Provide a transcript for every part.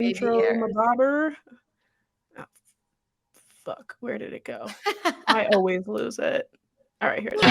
Intro my bobber. Oh, fuck, where did it go? I always lose it. All right, here it is.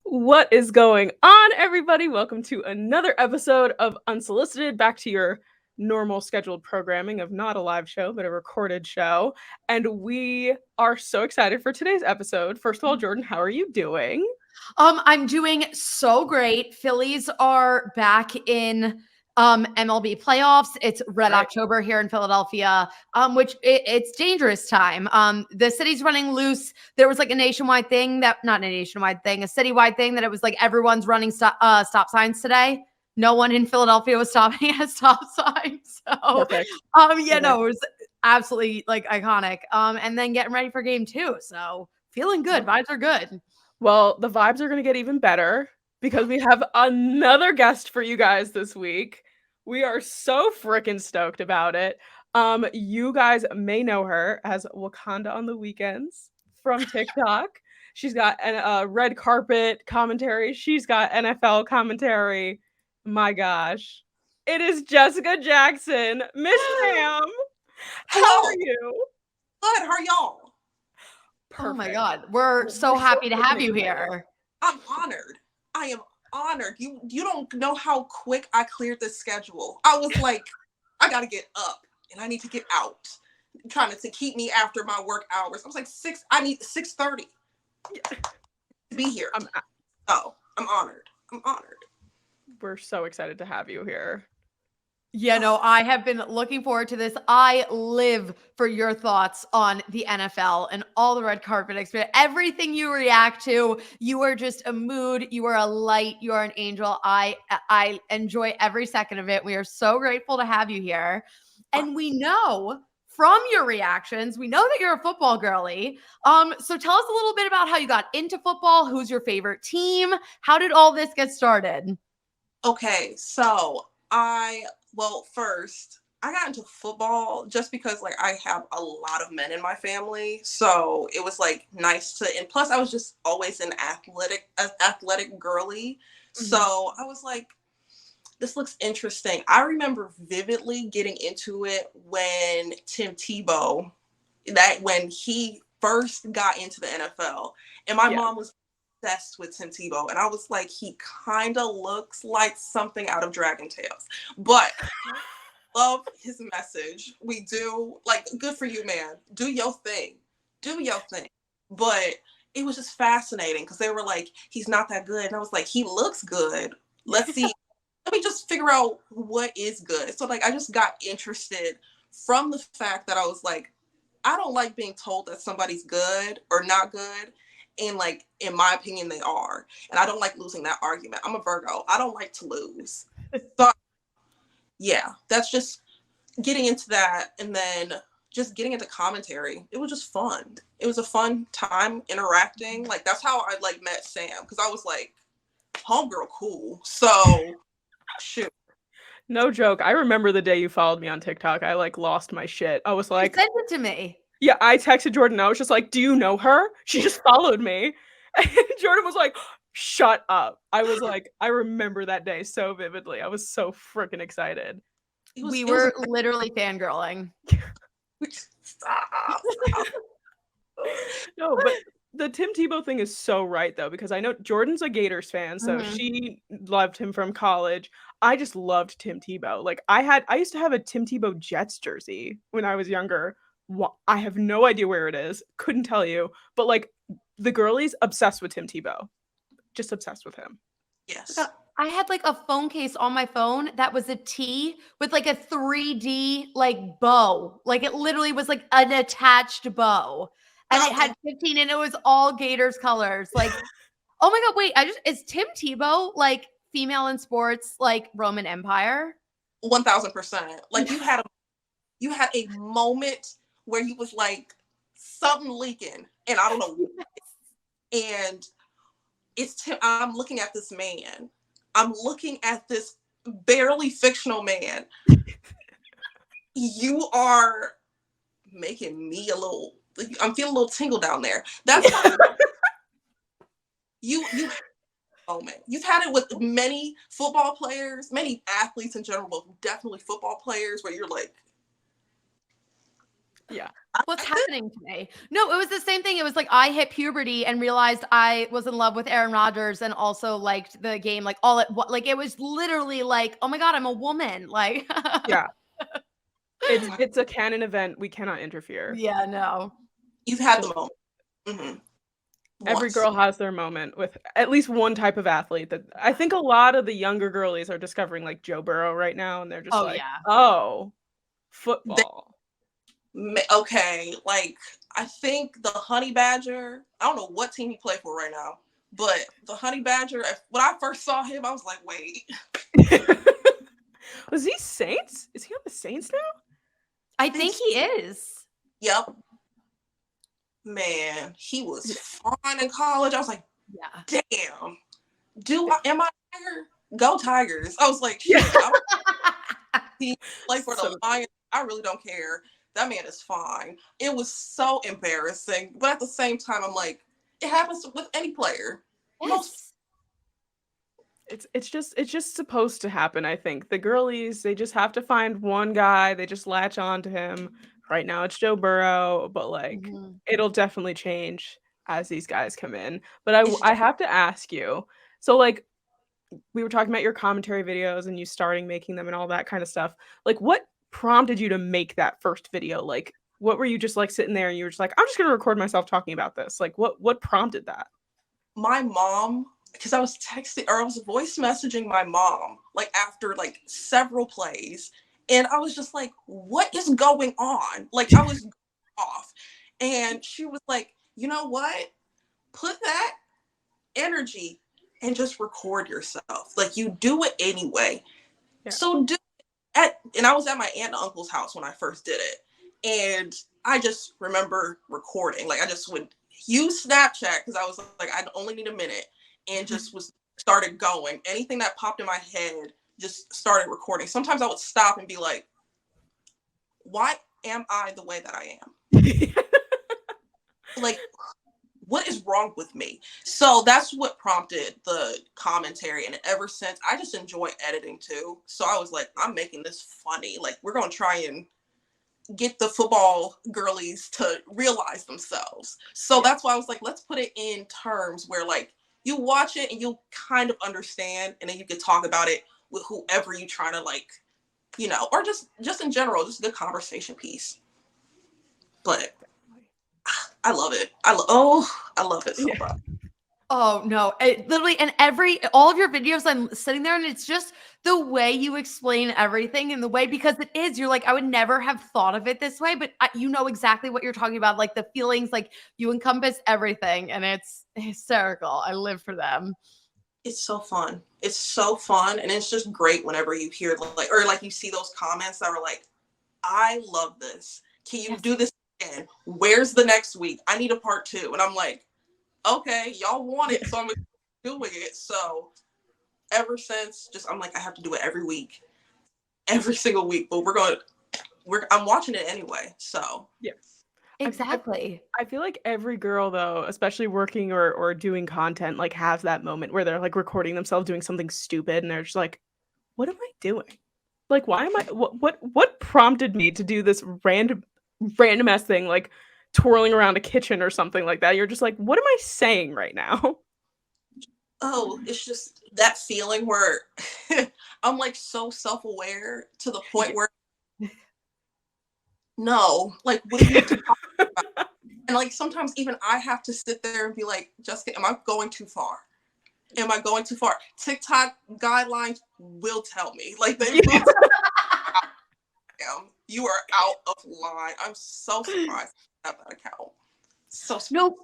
What is going on, everybody? Welcome to another episode of Unsolicited. Back to your normal scheduled programming of not a live show, but a recorded show. And we are so excited for today's episode. First of all, Jordyn, how are you doing? I'm doing so great. Phillies are back in MLB playoffs. It's Red October here in Philadelphia, which it's dangerous time. The city's running loose. There was like a nationwide thing a citywide thing that it was like everyone's running stop signs today. No one in Philadelphia was stopping at a stop sign. So, it was absolutely like iconic. And then getting ready for game 2. So feeling good. Vibes are good. Well, the vibes are going to get even better because we have another guest for you guys this week. We are so freaking stoked about it. You guys may know her as Wakanda on the Weekends from TikTok. She's got a red carpet commentary. She's got NFL commentary. My gosh. It is Jessica Jackson. Miss Sam. How are you? Good. How are y'all? Perfect. Oh my God. We're so happy to have you here. I'm honored. I am honored. You don't know how quick I cleared this schedule. I was like, I got to get up and I need to get out. Trying to keep me after my work hours. I was like, I need 6:30 to be here. I'm honored. I'm honored. We're so excited to have you here. Yeah, no, I have been looking forward to this. I live for your thoughts on the NFL and all the red carpet experience. Everything you react to, you are just a mood. You are a light. You are an angel. I enjoy every second of it. We are so grateful to have you here. And we know from your reactions, we know that you're a football girly. So tell us a little bit about how you got into football. Who's your favorite team? How did all this get started? Okay, so first, I got into football just because like I have a lot of men in my family. So it was like nice and plus I was just always an athletic girly. Mm-hmm. So I was like, this looks interesting. I remember vividly getting into it when Tim Tebow, when he first got into the NFL, and my mom was obsessed with Tim Tebow, and I was like, he kind of looks like something out of Dragon Tales, but love his message. We do, like, good for you, man. Do your thing. But it was just fascinating because they were like, he's not that good, and I was like, he looks good. Let's see. Let me just figure out what is good. So like I just got interested from the fact that I was like, I don't like being told that somebody's good or not good. And like, in my opinion, they are. And I don't like losing that argument. I'm a Virgo. I don't like to lose. So yeah, that's just getting into that. And then just getting into commentary. It was just fun. It was a fun time interacting. Like that's how I like met Sam. Cause I was like, homegirl cool. So shoot. No joke. I remember the day you followed me on TikTok. I like lost my shit. I was like, send it to me. Yeah, I texted Jordyn. I was just like, do you know her? She just followed me. And Jordyn was like, shut up. I was like, I remember that day so vividly. I was so freaking excited. We were literally fangirling. Stop. No, but the Tim Tebow thing is so right, though, because I know Jordyn's a Gators fan, so she loved him from college. I just loved Tim Tebow. Like, I used to have a Tim Tebow Jets jersey when I was younger. I have no idea where it is. Couldn't tell you. But, like, the girlies, obsessed with Tim Tebow. Just obsessed with him. Yes. I had, like, a phone case on my phone that was a T with, like, a 3D, like, bow. Like, it literally was, like, an attached bow. And it had 15 and it was all Gators colors. Like, oh my God, wait, is Tim Tebow like female in sports, like Roman Empire? 1000%. Like you had a moment where you was like something leaking and I don't know what. And it's Tim. I'm looking at this man. I'm looking at this barely fictional man. You are making me I'm feeling a little tingle down there. That's why you moment. You've had it with many football players, many athletes in general, but definitely football players where you're like, yeah. What's happening today? No, it was the same thing. It was like I hit puberty and realized I was in love with Aaron Rodgers and also liked the game like all at like it was literally like, oh my God, I'm a woman. Like Yeah. It's a canon event. We cannot interfere. Yeah, no. You've had the moment. Mm-hmm. Every girl has their moment with at least one type of athlete that I think a lot of the younger girlies are discovering, like Joe Burrow right now, and they're just oh, football. Okay, like I think the Honey Badger, I don't know what team he played for right now, but the Honey Badger, when I first saw him, I was like, wait. Was he Saints? Is he on the Saints now? I think he is. Yep. Man, he was fun in college. I was like, yeah, damn. Am I Tiger? Go Tigers. I was like, shit, he played for the Lions. I really don't care. That man is fine. It was so embarrassing. But at the same time, I'm like, it happens with any player. Yes. It's just supposed to happen, I think. The girlies, they just have to find one guy, they just latch on to him. Right now it's Joe Burrow, but like it'll definitely change as these guys come in. But I have to ask you, so like we were talking about your commentary videos and you starting making them and all that kind of stuff. Like what prompted you to make that first video? Like what were you just like sitting there and you were just like, I'm just gonna record myself talking about this? Like what prompted that? My mom, because I was texting or I was voice messaging my mom like after like several plays, and I was just like, what is going on? Like I was off, and she was like, you know what, put that energy and just record yourself. Like you do it anyway. So do it and I was at my aunt and uncle's house when I first did it, and I just remember recording. Like I just would use Snapchat because I was like, I only need a minute, and just started going. Anything that popped in my head, just started recording. Sometimes I would stop and be like, why am I the way that I am? Like, what is wrong with me? So that's what prompted the commentary. And ever since, I just enjoy editing too. So I was like, I'm making this funny. Like, we're going to try and get the football girlies to realize themselves. So that's why I was like, let's put it in terms where like you watch it and you'll kind of understand, and then you can talk about it with whoever you trying to like, you know, or just in general, just a good conversation piece. But I love it. I love it so much. Oh no, it literally, and all of your videos, I'm sitting there and it's just the way you explain everything and the way, because it is, you're like, I would never have thought of it this way, but you know exactly what you're talking about. Like the feelings, like you encompass everything, and it's hysterical. I live for them. It's so fun. It's so fun. And it's just great whenever you hear like, or like you see those comments that are like, I love this. Can you do this again? Where's the next week? I need a part 2. And I'm like, okay, y'all want it, so I'm doing it. So ever since, I'm like, I have to do it every week, every single week. But I'm watching it anyway. So yeah, exactly. I feel like every girl though, especially working or doing content, like has that moment where they're like recording themselves doing something stupid, and they're just like, what am I doing? Like, why am I? What prompted me to do this random ass thing, like twirling around a kitchen or something like that? You're just like, what am I saying right now? Oh, it's just that feeling where I'm like so self-aware to the point where no, like what are you talking about? And like sometimes even I have to sit there and be like, Jessica, am I going too far? Am I going too far? TikTok guidelines will tell me. Like they will tell me, you are out of line. I'm so surprised at that account. So no,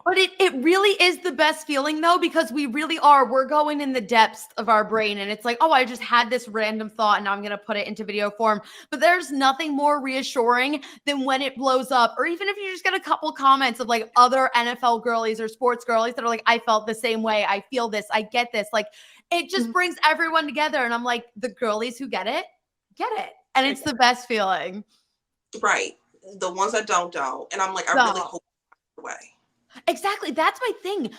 but it really is the best feeling though, because we're going in the depths of our brain, and it's like, oh, I just had this random thought and now I'm going to put it into video form. But there's nothing more reassuring than when it blows up, or even if you just get a couple comments of like other NFL girlies or sports girlies that are like, I felt the same way. I feel this. I get this. Like it just brings everyone together. And I'm like, the girlies who get it. And it's the best feeling. Right. the ones that don't. And I'm like, I really hope away. Exactly. That's my thing.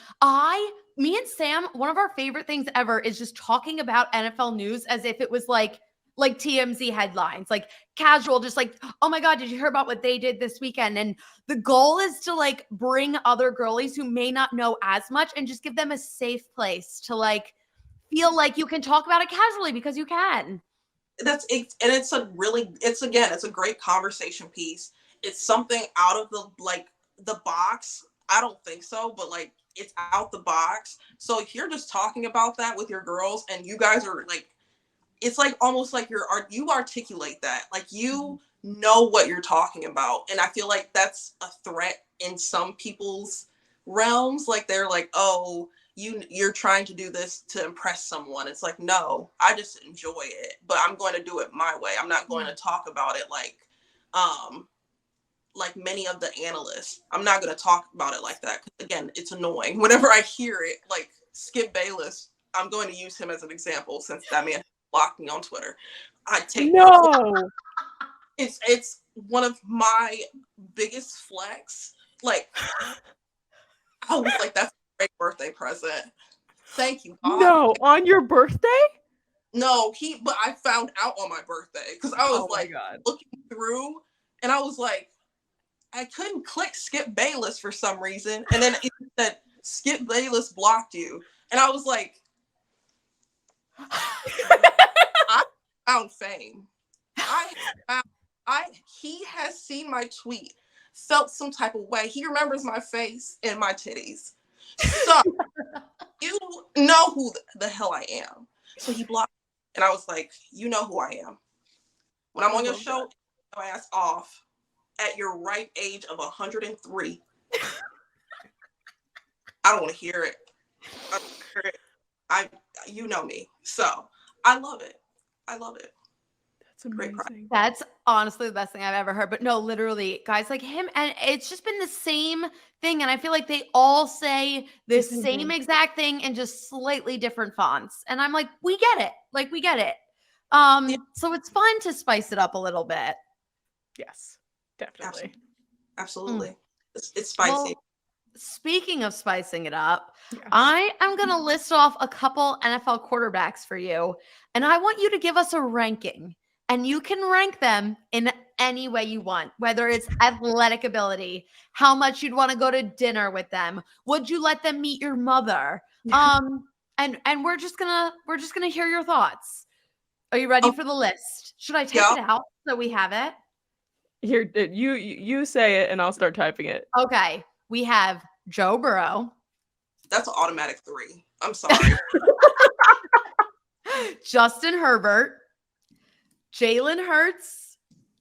Me and Sam, one of our favorite things ever is just talking about NFL news as if it was like TMZ headlines, like casual, just like, oh my God, did you hear about what they did this weekend? And the goal is to like bring other girlies who may not know as much and just give them a safe place to like feel like you can talk about it casually because you can. That's it. And it's a great conversation piece. It's something out of the box. I don't think so, but like it's out the box. So if you're just talking about that with your girls and you guys are like, it's like almost like you articulate that, like you know what you're talking about. And I feel like that's a threat in some people's realms. Like they're like, oh, you're trying to do this to impress someone. It's like, no, I just enjoy it, but I'm going to do it my way. I'm not going to talk about it like many of the analysts. I'm not going to talk about it like that. 'Cause again, it's annoying. Whenever I hear it, like Skip Bayless, I'm going to use him as an example since that man blocked me on Twitter. It's one of my biggest flex. Like, I was like, that's a great birthday present. Thank you, God. No, on your birthday? No, but I found out on my birthday because I was looking through and I was like, I couldn't click Skip Bayless for some reason. And then it said, Skip Bayless blocked you. And I was like, I found fame. He has seen my tweet, felt some type of way. He remembers my face and my titties. So you know who the hell I am. So he blocked me. And I was like, you know who I am. When I'm on your show, your ass off at your ripe age of 103. I don't want to hear it. You know me. So I love it. That's amazing. That's honestly the best thing I've ever heard. But no, literally, guys like him, and it's just been the same thing. And I feel like they all say the same exact thing in just slightly different fonts. And I'm like, we get it. Like, we get it. So it's fun to spice it up a little bit. Yes, definitely. Absolutely. It's spicy. Well, speaking of spicing it up, I am going to list off a couple NFL quarterbacks for you. And I want you to give us a ranking. And you can rank them in any way you want, whether it's athletic ability, how much you'd want to go to dinner with them. Would you let them meet your mother? And we're just gonna hear your thoughts. Are you ready for the list? Should I type it out so we have it? Here, you say it and I'll start typing it. Okay. We have Joe Burrow. That's an automatic 3. I'm sorry. Justin Herbert. Jalen Hurts,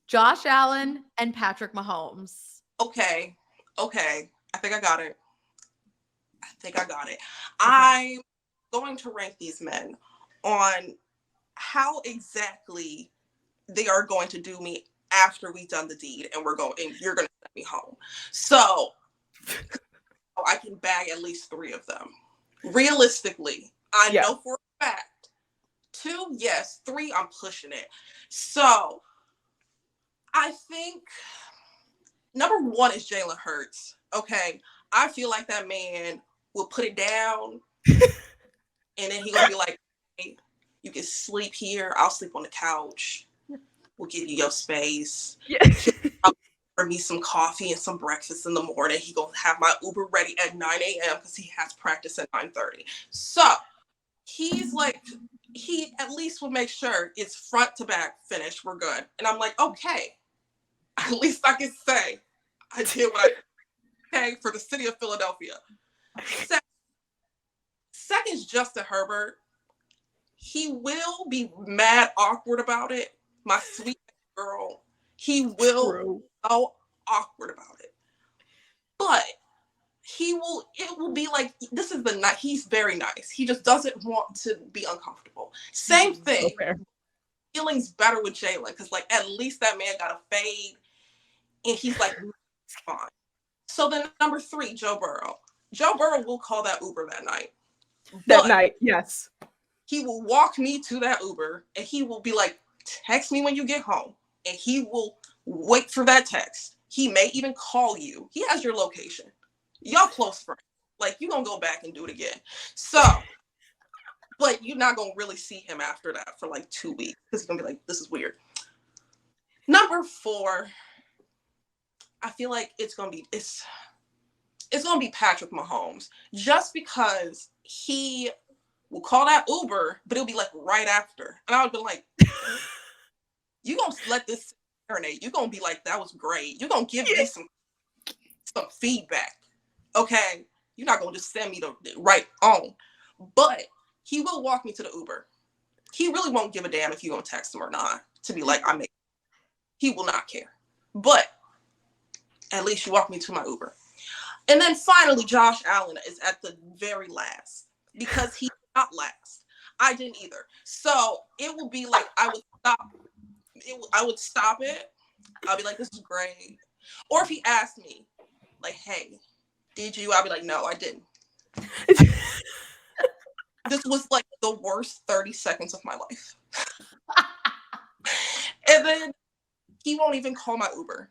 Josh Allen, and Patrick Mahomes. Okay. I think I got it. Okay. I'm going to rank these men on how exactly they are going to do me after we've done the deed and you're going to send me home. So I can bag at least 3 of them. Realistically, I know for a fact. 2, yes. 3, I'm pushing it. So I think number 1 is Jalen Hurts. Okay. I feel like that man will put it down and then he's gonna be like, hey, you can sleep here. I'll sleep on the couch. We'll give you your space. I'll bring me some coffee and some breakfast in the morning. He gonna have my Uber ready at 9 a.m. because he has practice at 9:30. So he's like, he at least will make sure it's front to back finish. We're good. And I'm like, okay, at least I can say I did what I did for the city of Philadelphia. Second is Justin Herbert. He will be mad awkward about it. My sweet girl. He will be so awkward about it. But it will be like, this is the night. He's very nice. He just doesn't want to be uncomfortable. Same thing. Feelings better with Jalen because like at least that man got a fade and he's like, it's fine. So then number 3, Joe Burrow. Joe Burrow will call that Uber that night. Yes. He will walk me to that Uber and he will be like, text me when you get home. And he will wait for that text. He may even call you. He has your location. Y'all close friends. Like, you gonna go back and do it again. So, but you're not gonna really see him after that for like 2 weeks because he's gonna be like, this is weird. Number 4, I feel like it's gonna be Patrick Mahomes, just because he will call that Uber, but it'll be like right after, and I would be like, you gonna let this marinate? You gonna be like, that was great? You gonna give me some feedback, okay? You're not gonna just send me the right on, but he will walk me to the Uber. He really won't give a damn if you're gonna text him or not. To be like, he will not care. But at least you walk me to my Uber. And then finally, Josh Allen is at the very last because he's not last. I didn't either. So it will be like I would stop it. I'll be like, this is great. Or if he asked me, like, hey, did you? I'll be like, no, I didn't. This was like the worst 30 seconds of my life. And then he won't even call my Uber.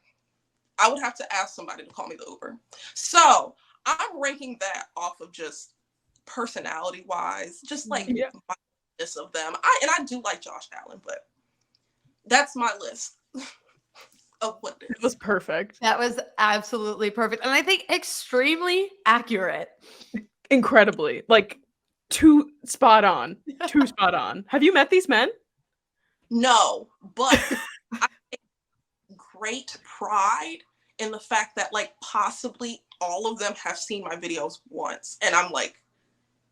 I would have to ask somebody to call me the Uber. So I'm ranking that off of just personality wise, just like my list of them. I do like Josh Allen, but that's my list of what it is. It was perfect. That was absolutely perfect. And I think extremely accurate. Incredibly. Like, too spot on. Too spot on. Have you met these men? No, but I take great pride in the fact that like possibly all of them have seen my videos once. And I'm like,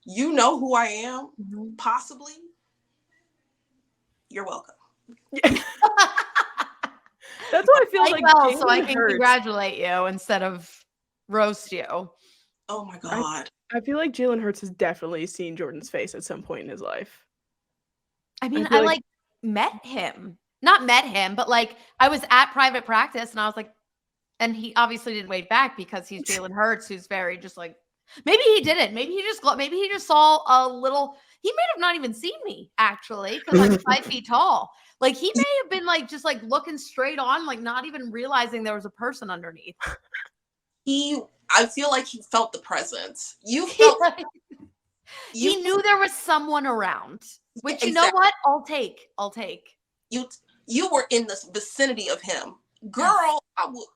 you know who I am? Mm-hmm. Possibly. You're welcome. That's what I feel like. Well, so I can congratulate you instead of roast you. Oh my God. I feel like Jalen Hurts has definitely seen Jordan's face at some point in his life. I mean, I like met him. Not met him, but like I was at private practice and I was like, and he obviously didn't wave back because he's Jalen Hurts, who's very just like, maybe he didn't. Maybe he just saw a little, he may have not even seen me actually, because I'm 5 feet tall. Like he may have been like, just like looking straight on, like not even realizing there was a person underneath. I feel like he felt the presence. You felt he knew there was someone around, which you know what? I'll take. You were in the vicinity of him. Girl, I would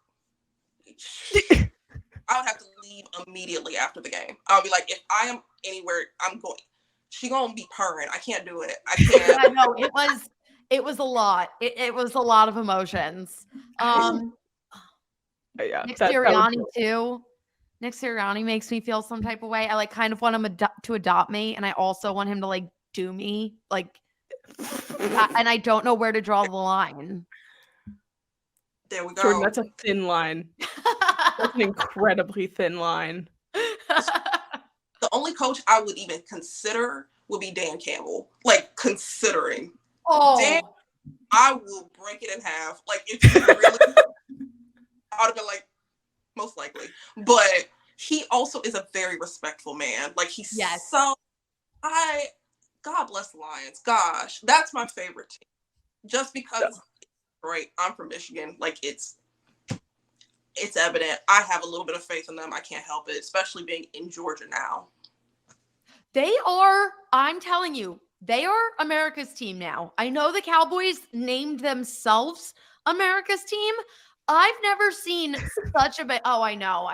have to leave immediately after the game. I'll be like, if I am anywhere, I'm going. She gonna be purring. I can't do it. I can't. I know it was a lot. It was a lot of emotions. Nick Sirianni too. Nick Sirianni makes me feel some type of way. I like kind of want him to adopt me, and I also want him to like do me like. And I don't know where to draw the line. There we go. Jordyn, that's a thin line. That's an incredibly thin line. The only coach I would even consider would be Dan Campbell. Like, considering. Oh. Dan, I will break it in half. Like, if you really, I would have been like, most likely. But he also is a very respectful man. Like, he's God bless the Lions. Gosh, that's my favorite team. Just because it's great. I'm from Michigan. Like, it's evident. I have a little bit of faith in them. I can't help it, especially being in Georgia now. I'm telling you, they are America's team now. I know the Cowboys named themselves America's team. I've never seen such a bit. Oh, I know.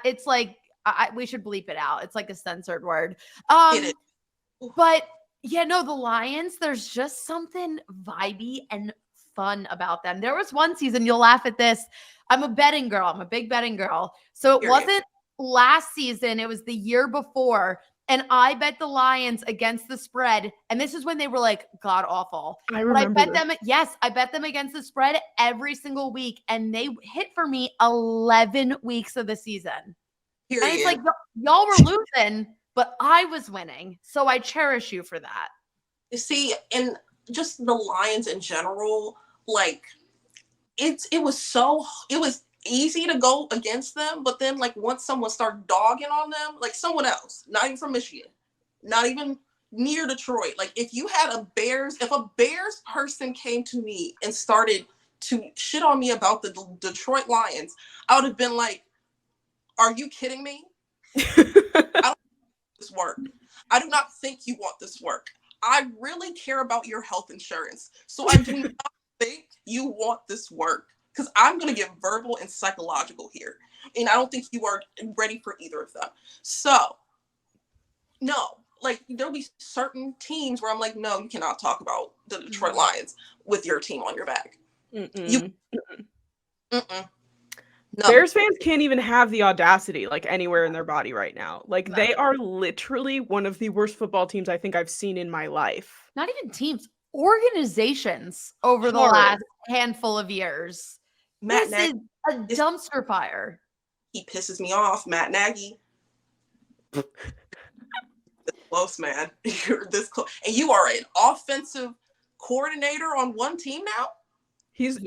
It's like, we should bleep it out. It's like a censored word. But yeah, no, the Lions, there's just something vibey and fun about them. There was one season, you'll laugh at this. I'm a betting girl. I'm a big betting girl. So it wasn't last season. It was the year before. And I bet the Lions against the spread. And this is when they were like god awful. I remember. I bet them against the spread every single week. And they hit for me 11 weeks of the season. Period. And it's like, y'all were losing, but I was winning. So I cherish you for that. You see, and just the Lions in general, like it was easy to go against them, but then like once someone started dogging on them, like someone else, not even from Michigan, not even near Detroit, like if a Bears person came to me and started to shit on me about the Detroit Lions, I would have been like, are you kidding me? I don't want this work. I do not think you want this work. I really care about your health insurance. So I do not think you want this work. Because I'm going to get verbal and psychological here. And I don't think you are ready for either of them. So, no. Like, there'll be certain teams where I'm like, no, you cannot talk about the Detroit Lions with your team on your back. No. Bears fans can't even have the audacity, like, anywhere in their body right now. Like, they are literally one of the worst football teams I think I've seen in my life. Not even teams, organizations over the last handful of years. This is a dumpster fire. He pisses me off, Matt Nagy. This close, man. You're this close. And you are an offensive coordinator on one team now? He's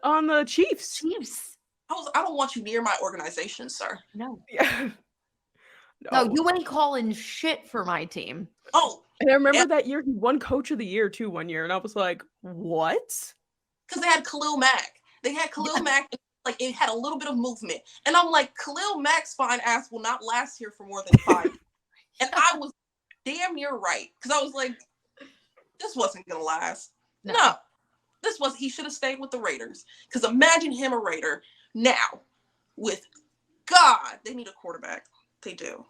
on the Chiefs. I don't want you near my organization, sir. No. Yeah. No, you ain't calling shit for my team. Oh. And I remember that year he won Coach of the Year too one year. And I was like, what? Because they had Khalil Mack. They had Khalil Mack, like it had a little bit of movement. And I'm like, Khalil Mack's fine ass will not last here for more than 5 years. And I was damn near right. Because I was like, this wasn't going to last. No. He should have stayed with the Raiders. Because imagine him a Raider now with God. They need a quarterback. They do.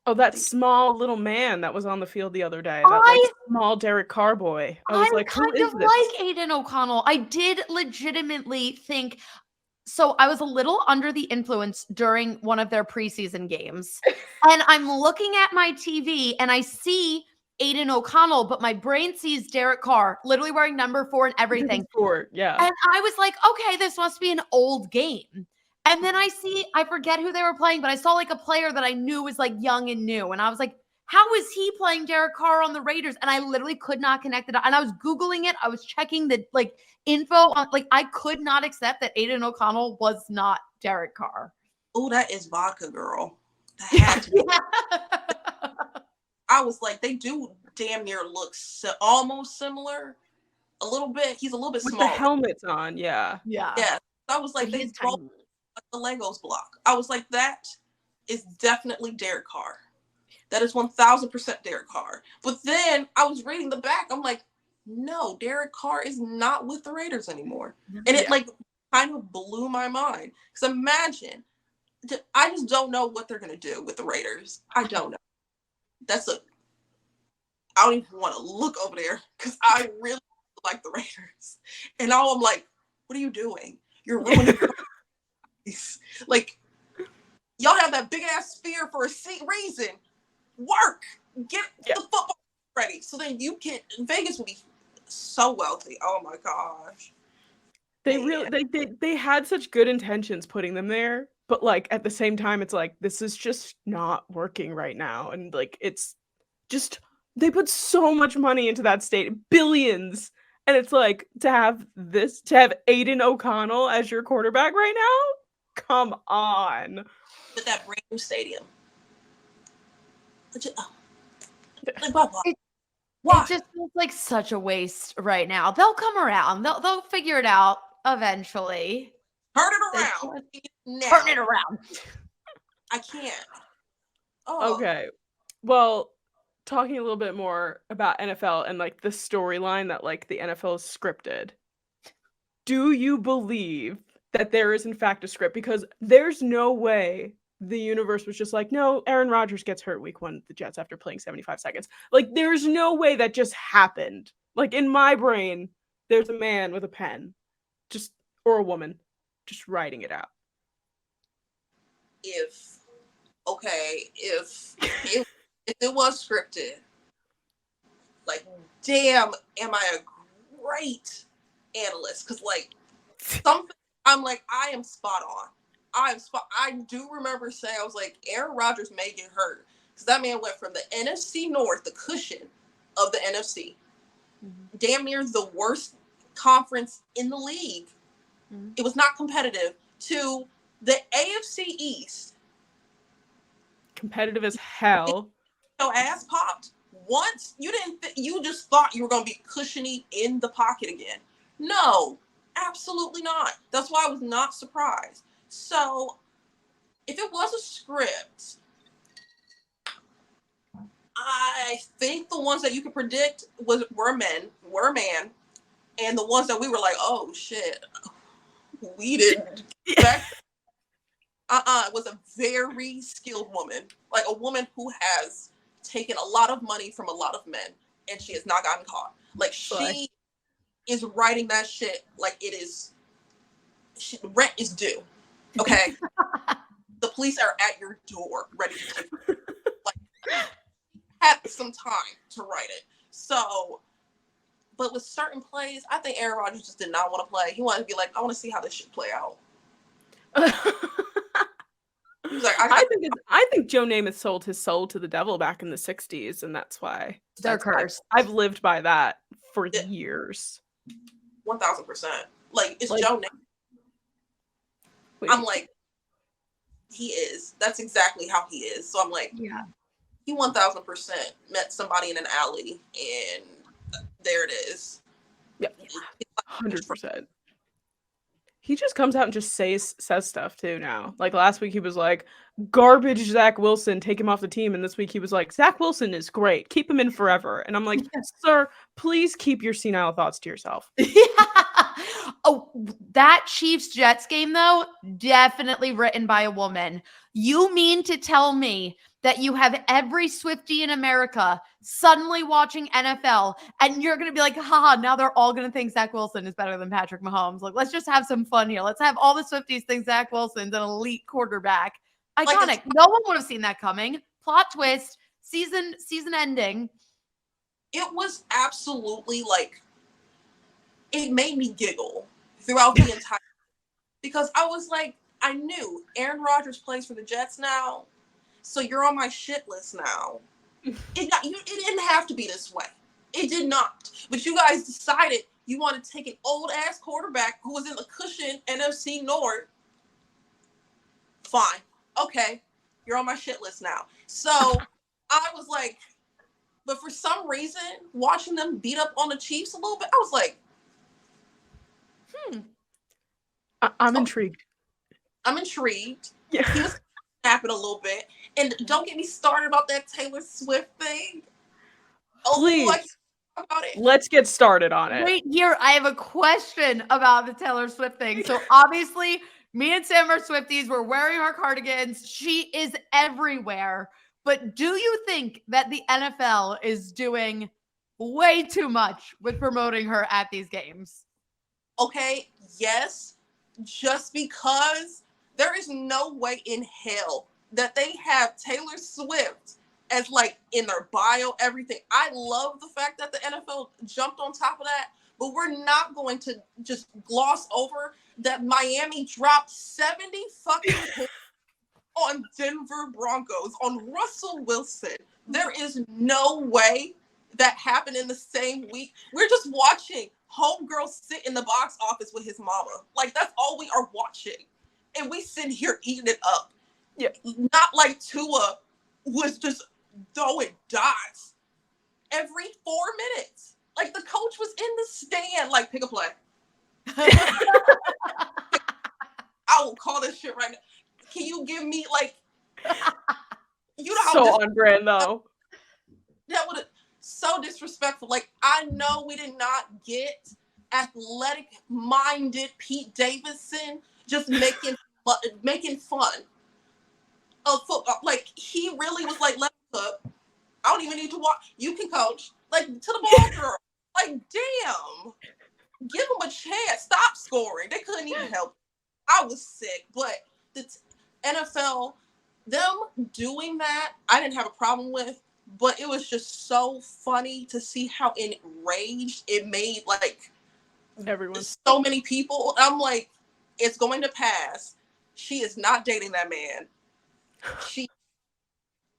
Oh, that small little man that was on the field the other day. That small Derek Carr boy. I was like, who is this? Like Aiden O'Connell. I did legitimately think. So I was a little under the influence during one of their preseason games. And I'm looking at my TV and I see Aiden O'Connell, but my brain sees Derek Carr literally wearing number 4 and everything. Yeah. And I was like, okay, this must be an old game. And then I forget who they were playing, but I saw like a player that I knew was like young and new. And I was like, how is he playing Derek Carr on the Raiders? And I literally could not connect it. And I was Googling it. I was checking the like info on, like, I could not accept that Aiden O'Connell was not Derek Carr. Oh, that is vodka, girl. That had to be. I was like, they do damn near look almost similar. A little bit. He's a little bit smaller. With the helmets on, yeah. Yeah. I was like, they broke the Legos block. I was like, that is definitely Derek Carr. That is 1000% Derek Carr. But then I was reading the back. I'm like, no, Derek Carr is not with the Raiders anymore. And it like kind of blew my mind. Because imagine, I just don't know what they're going to do with the Raiders. I don't know. I don't even want to look over there because I really like the Raiders. And now I'm like, what are you doing? You're ruining like, y'all have that big ass spear for a reason. Work. Get the football ready. So then Vegas will be so wealthy. Oh my gosh. They had such good intentions putting them there, but like at the same time, it's like, this is just not working right now. And like, it's just, they put so much money into that state, billions. And it's like, to have Aiden O'Connell as your quarterback right now? Come on. With that brand new stadium. It just feels like such a waste right now. They'll come around. They'll figure it out eventually. Turn it around. Turn it around. I can't. Oh. Okay. Well, talking a little bit more about NFL and like the storyline that like the NFL is scripted. Do you believe that there is in fact a script? Because there's no way the universe was just like, no, Aaron Rodgers gets hurt week 1 with the Jets after playing 75 seconds. Like, there's no way that just happened. Like, in my brain, there's a man with a pen, or a woman, just writing it out. If it was scripted, like, damn, am I a great analyst? Because, like, something, I'm like, I am spot on. I do remember saying, I was like, Aaron Rodgers may get hurt. Because that man went from the NFC North, the cushion of the NFC, damn near the worst conference in the league. It was not competitive, to the AFC East. Competitive as hell. Your ass popped once. You didn't. You just thought you were going to be cushiony in the pocket again. No, Absolutely not. That's why I was not surprised. So, if it was a script, I think the ones that you could predict were a man, and the ones that we were like, oh shit, we didn't expect. It was a very skilled woman, like a woman who has taken a lot of money from a lot of men, and she has not gotten caught. Like she is writing that shit like it is. Rent is due. Okay, the police are at your door, ready to take you. Like, had some time to write it. So, but with certain plays, I think Aaron Rodgers just did not want to play. He wanted to be like, I want to see how this shit play out. He was like, I think Joe Namath sold his soul to the devil back in the 60s, and that's why they're cursed. I've lived by that for years. 1000%. Like, it's Joe Namath. I'm like, he is. That's exactly how he is. So I'm like, yeah, he 1000% met somebody in an alley, and there it is. Yep, 100%. He just comes out and just says stuff too now. Like last week he was like, garbage Zach Wilson, take him off the team. And this week he was like, Zach Wilson is great. Keep him in forever. And I'm like, sir, please keep your senile thoughts to yourself. Yeah. Oh, that Chiefs-Jets game, though, definitely written by a woman. You mean to tell me that you have every Swiftie in America suddenly watching NFL, and you're going to be like, haha, now they're all going to think Zach Wilson is better than Patrick Mahomes. Like, let's just have some fun here. Let's have all the Swifties think Zach Wilson's an elite quarterback. Iconic. Like, no one would have seen that coming. Plot twist, season ending. It was absolutely like, it made me giggle throughout the entire, because I was like, I knew Aaron Rodgers plays for the Jets now, so you're on my shit list now. It didn't have to be this way. It did not. But you guys decided you want to take an old ass quarterback who was in the cushion NFC North. Fine. Okay. You're on my shit list now. So I was like, but for some reason, watching them beat up on the Chiefs a little bit, I was like, I'm intrigued. I'm intrigued. Yeah. He was snapping a little bit. And don't get me started about that Taylor Swift thing. Please. About it. Let's get started on it. Wait, here, I have a question about the Taylor Swift thing. So obviously, me and Sam are Swifties. We're wearing our cardigans. She is everywhere. But do you think that the NFL is doing way too much with promoting her at these games? Okay, yes. Just because there is no way in hell that they have Taylor Swift as like in their bio, everything. I love the fact that the NFL jumped on top of that, but we're not going to just gloss over that Miami dropped 70 fucking points on Denver Broncos, on Russell Wilson. There is no way that happened in the same week. We're just watching homegirl sit in the box office with his mama. Like, that's all we are watching. And we sit here eating it up. Yeah. Not like Tua was just throwing dots every 4 minutes. Like, the coach was in the stand, like, pick a play. I will call this shit right now. Can you give me, like, you know how so on brand, though. That would have so disrespectful. Like, I know we did not get athletic-minded Pete Davidson just making fun of football. Like, he really was like, let me cook. I don't even need to watch. You can coach. Like, to the ball girl. Like, damn. Give them a chance. Stop scoring. They couldn't even help. I was sick. But the NFL, them doing that, I didn't have a problem with. But it was just so funny to see how enraged it made, like, everyone. So many people. I'm like, it's going to pass. She is not dating that man.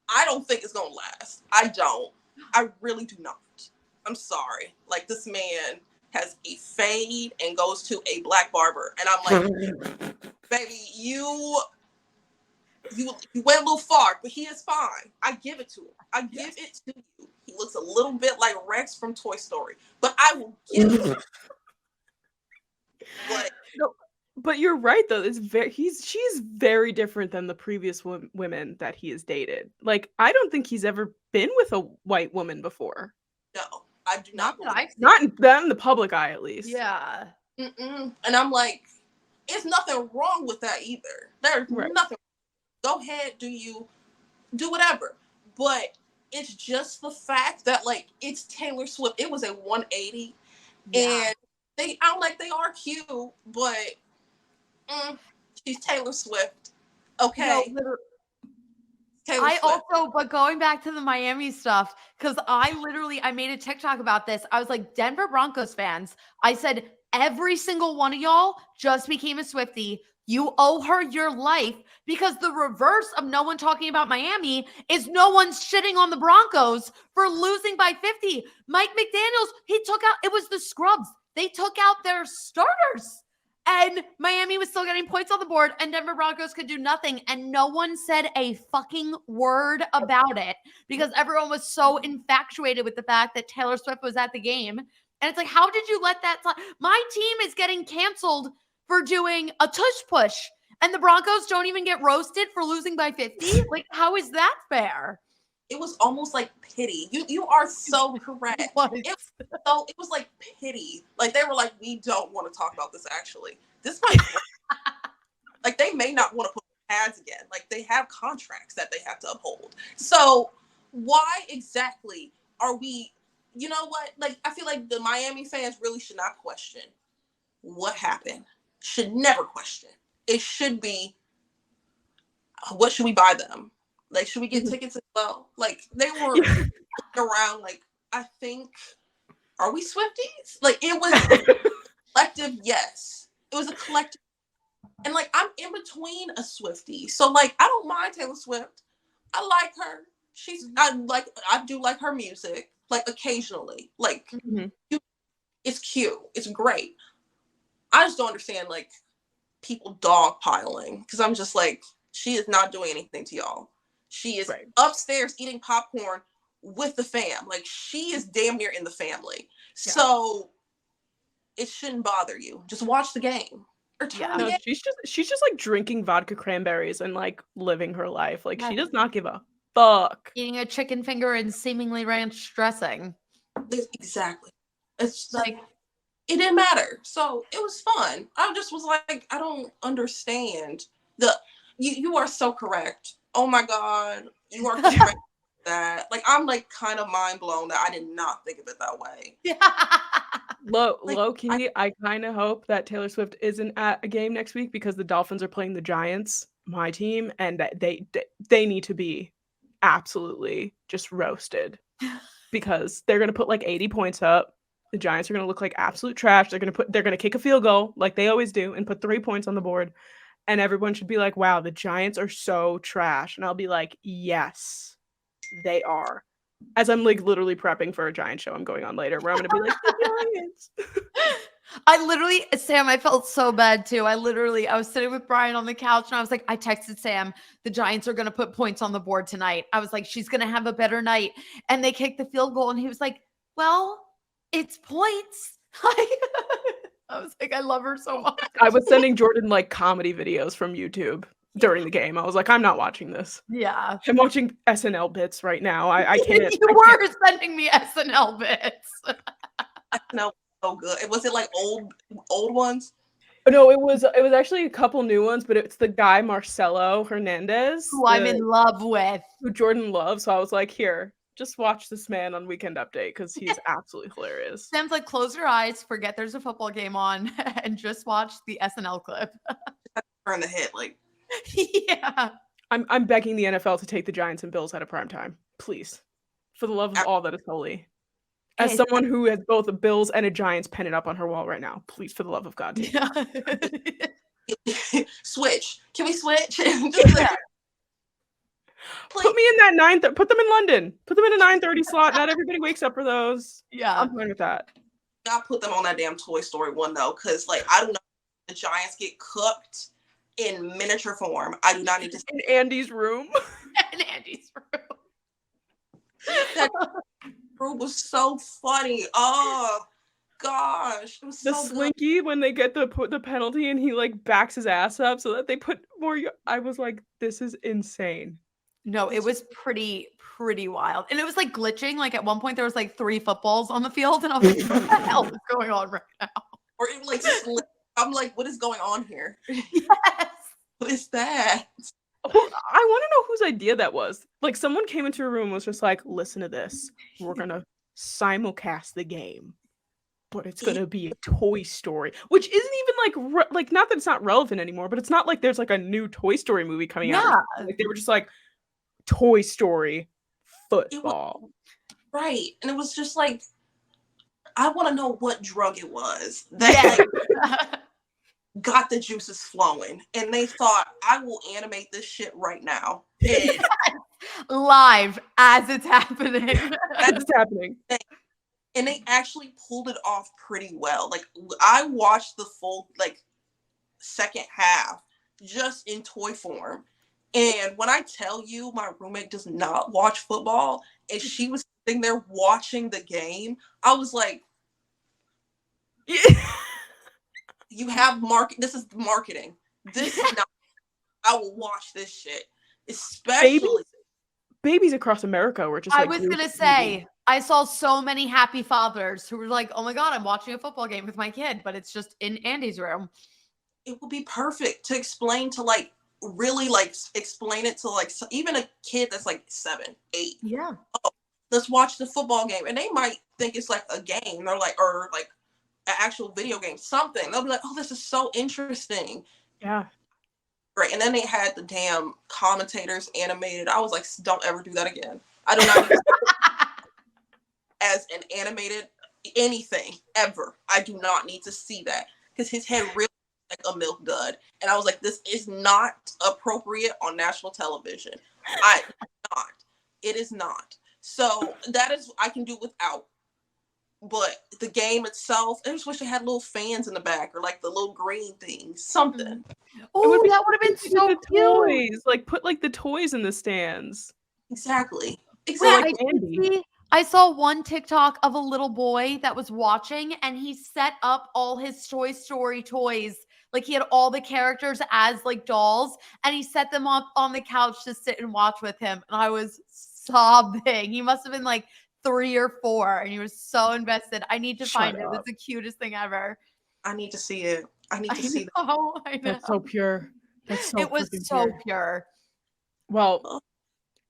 I don't think it's going to last. I don't. I really do not. I'm sorry. Like, this man has a fade and goes to a black barber. And I'm like, baby, you went a little far, but he is fine. I give it to him. I give it to you. He looks a little bit like Rex from Toy Story, but I will give it to him. But No, but you're right though. She's very different than the previous women that he has dated. Like, I don't think he's ever been with a white woman before. no, I do Not not that believe. I've seen. Not in the public eye, at least. Yeah. Mm-mm. And I'm like, there's nothing wrong with that either. There's Right. nothing. Go ahead, do whatever. But it's just the fact that like it's Taylor Swift. It was a 180, and I'm like they are cute, but she's Taylor Swift. Okay. No, Taylor Swift. but going back to the Miami stuff, because I made a TikTok about this. I was like, Denver Broncos fans, I said, every single one of y'all just became a Swiftie. You owe her your life, because the reverse of no one talking about Miami is no one's shitting on the Broncos for losing by 50. Mike McDaniels, it was the scrubs. They took out their starters. And Miami was still getting points on the board, and Denver Broncos could do nothing. And no one said a fucking word about it because everyone was so infatuated with the fact that Taylor Swift was at the game. And it's like, how did you let that slide? My team is getting canceled for doing a tush push, and the Broncos don't even get roasted for losing by 50? Like, how is that fair? It was almost like pity. You are so correct. It was like pity. Like they were like, we don't want to talk about this actually. This might like they may not want to put pads again. Like they have contracts that they have to uphold. So why exactly are we, you know what? Like I feel like the Miami fans really should not question what happened. Should never question. It should be, what should we buy them? Like, should we get tickets as well? Like, they were around, like, I think, are we Swifties? Like, it was collective, yes. It was a collective. And, like, I'm in between a Swiftie. So, like, I don't mind Taylor Swift. I like her. I do like her music, like, occasionally. Like, it's cute. It's great. I just don't understand, like, people dogpiling. Because I'm just like, she is not doing anything to y'all. She is upstairs eating popcorn with the fam. Like, she is damn near in the family. Yeah. So it shouldn't bother you. Just watch the game. Or turn the game. She's just like drinking vodka cranberries and like living her life. Like, she does not give a fuck. Eating a chicken finger and seemingly ranch dressing. Exactly. It's like, it didn't matter. So it was fun. I just was like, I don't understand. You are so correct. Oh my God, you are correct. That like I'm like kind of mind blown that I did not think of it that way. Low key, I kind of hope that Taylor Swift isn't at a game next week because the Dolphins are playing the Giants, my team, and that they need to be absolutely just roasted because they're gonna put like 80 points up. The Giants are gonna look like absolute trash. They're gonna kick a field goal like they always do and put 3 points on the board. And everyone should be like, wow, the Giants are so trash. And I'll be like, yes, they are. As I'm like literally prepping for a Giant show I'm going on later where I'm going to be like, the Giants. Sam, I felt so bad too. I was sitting with Brian on the couch and I was like, I texted Sam, the Giants are going to put points on the board tonight. I was like, she's going to have a better night. And they kicked the field goal. And he was like, well, it's points. I was like, I love her so much. I was sending Jordyn like comedy videos from YouTube during the game. I was like, I'm not watching this. Yeah. I'm watching SNL bits right now. I can't. You were sending me SNL bits. SNL so good. Was it like old ones? No, it was actually a couple new ones, but it's the guy Marcelo Hernandez. Who I'm in love with. Who Jordyn loves. So I was like, here. Just watch this man on Weekend Update because he's absolutely hilarious. Sam's like, close your eyes, forget there's a football game on, and just watch the SNL clip. Turn the head, like. Yeah. I'm begging the NFL to take the Giants and Bills at a prime time, please, for the love of all that is holy. As someone who has both a Bills and a Giants pennant up on her wall right now, please, for the love of God. Yeah. Switch. Can we switch? Put me in that put them in London. Put them in a 9:30 slot. Not everybody wakes up for those. Yeah. I'm fine with that. I'll put them on that damn Toy Story one though, because like I do not the Giants get cooked in miniature form. I do not need to see in Andy's room. In Andy's room. That room was so funny. Oh, gosh, it was The so good. slinky when they get the penalty and he like backs his ass up so that they put more. I was like, this is insane. No, it was pretty wild. And it was like glitching. Like at one point there was like 3 footballs on the field and I was like, what the hell is going on right now? Or it like slip. I'm like, what is going on here? Yes. What is that? I want to know whose idea that was. Like someone came into a room and was just like, listen to this. We're going to simulcast the game. But it's going to be a Toy Story, which isn't even like not that it's not relevant anymore, but it's not like there's like a new Toy Story movie coming out. Like they were just like Toy Story football. Right. And it was just like, I want to know what drug it was that got the juices flowing. And they thought, I will animate this shit right now. And live as it's happening. As it's happening. And they actually pulled it off pretty well. Like I watched the full like second half just in toy form. And when I tell you my roommate does not watch football and she was sitting there watching the game, I was like, you have this is marketing. This is not, I will watch this shit. Especially babies across America were just I like, was gonna say, I saw so many happy fathers who were like, oh my God, I'm watching a football game with my kid, but it's just in Andy's room. It would be perfect to explain to like really like explain it to like even a kid that's like 7, 8. Yeah. Oh, let's watch the football game. And they might think it's like a game. They're like, or like an actual video game, something. They'll be like, oh, this is so interesting. Yeah. Right. And then they had the damn commentators animated. I was like, don't ever do that again. I do not as an animated anything ever. I do not need to see that because his head really like a milk dud. And I was like, this is not appropriate on national television. It is not. So that is, I can do without. But the game itself, I just wish they had little fans in the back or like the little green things, something. Oh, that would have been so the cute. toys. Like put like the toys in the stands. Exactly. Like I saw one TikTok of a little boy that was watching and he set up all his Toy Story toys. Like he had all the characters as like dolls and he set them up on the couch to sit and watch with him. And I was sobbing. He must have been like 3 or 4 and he was so invested. I need to find it. It's the cutest thing ever. I need to see it. I need to see that. Oh, I know. That's so pure. It was so pure. Well,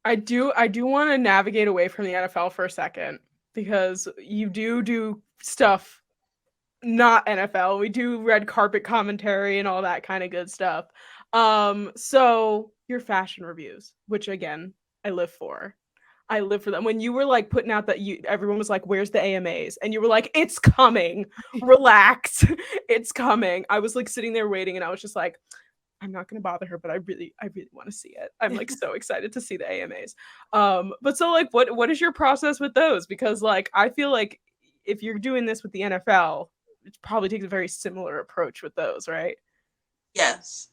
I do want to navigate away from the NFL for a second because you do stuff not NFL. We do red carpet commentary and all that kind of good stuff. So your fashion reviews, which again, I live for. I live for them. When you were like putting out that everyone was like, where's the AMAs? And you were like, it's coming. Relax. It's coming. I was like sitting there waiting and I was just like, I'm not going to bother her, but I really want to see it. I'm like so excited to see the AMAs. But so like, what is your process with those? Because like, I feel like if you're doing this with the NFL, it probably takes a very similar approach with those, right? Yes.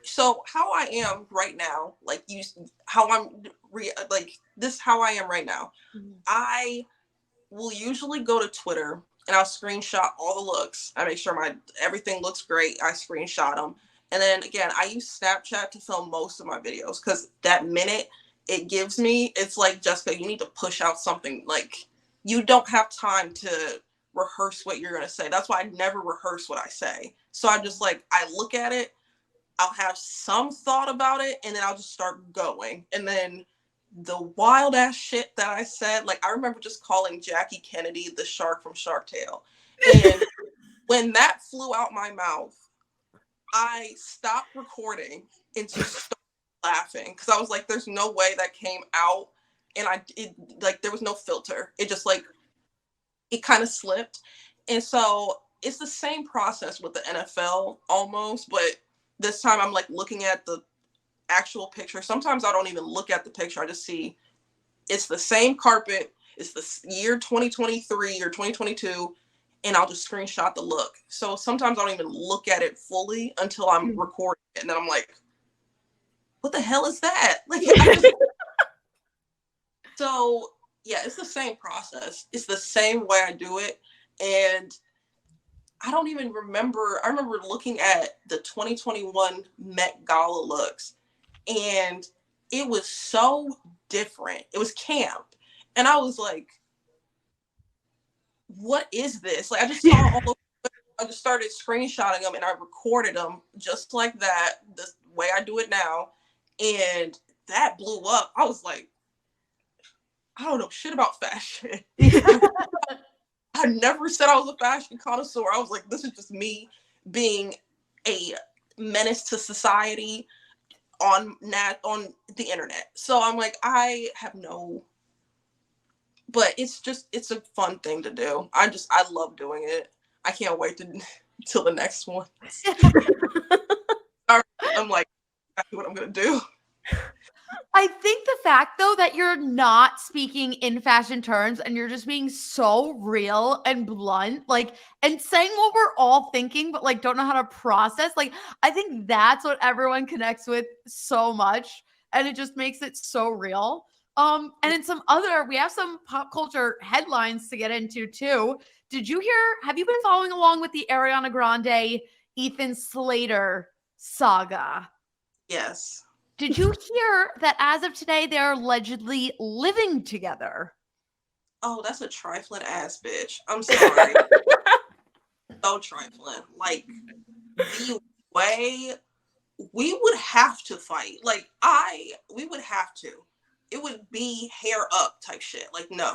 So how I am right now, like how I am right now. Mm-hmm. I will usually go to Twitter and I'll screenshot all the looks. I make sure everything looks great. I screenshot them. And then again, I use Snapchat to film most of my videos because that minute it gives me, it's like, Jessica, you need to push out something. Like you don't have time to rehearse what you're going to say. That's why I never rehearse what I say. So I'm just like, I look at it, I'll have some thought about it, and then I'll just start going. And then the wild ass shit that I said, like I remember just calling Jackie Kennedy the shark from Shark Tale. And when that flew out my mouth, I stopped recording and just started laughing because I was like, there's no way that came out. And there was no filter. It just like, it kind of slipped. And so it's the same process with the NFL almost, but this time I'm like looking at the actual picture. Sometimes I don't even look at the picture. I just see it's the same carpet. It's the year 2023 or 2022. And I'll just screenshot the look. So sometimes I don't even look at it fully until I'm recording it. And then I'm like, what the hell is that? Like, so yeah, it's the same process. It's the same way I do it. And I don't even remember. I remember looking at the 2021 Met Gala looks, and it was so different. It was camp. And I was like, what is this? Like, I just saw all over. I just started screenshotting them and I recorded them just like that, the way I do it now. And that blew up. I was like, I don't know shit about fashion. I never said I was a fashion connoisseur. I was like, this is just me being a menace to society on the internet. So I'm like, I have no, but it's a fun thing to do. I love doing it. I can't wait till the next one. I'm like, that's what I'm gonna do. I think the fact, though, that you're not speaking in fashion terms and you're just being so real and blunt, like, and saying what we're all thinking, but like don't know how to process. Like, I think that's what everyone connects with so much, and it just makes it so real. And in we have some pop culture headlines to get into too. Have you been following along with the Ariana Grande, Ethan Slater saga? Yes. Did you hear that as of today, they're allegedly living together? Oh, that's a trifling ass bitch. I'm sorry. So trifling. Like, the way we would have to fight. Like, we would have to. It would be hair up type shit. Like, no.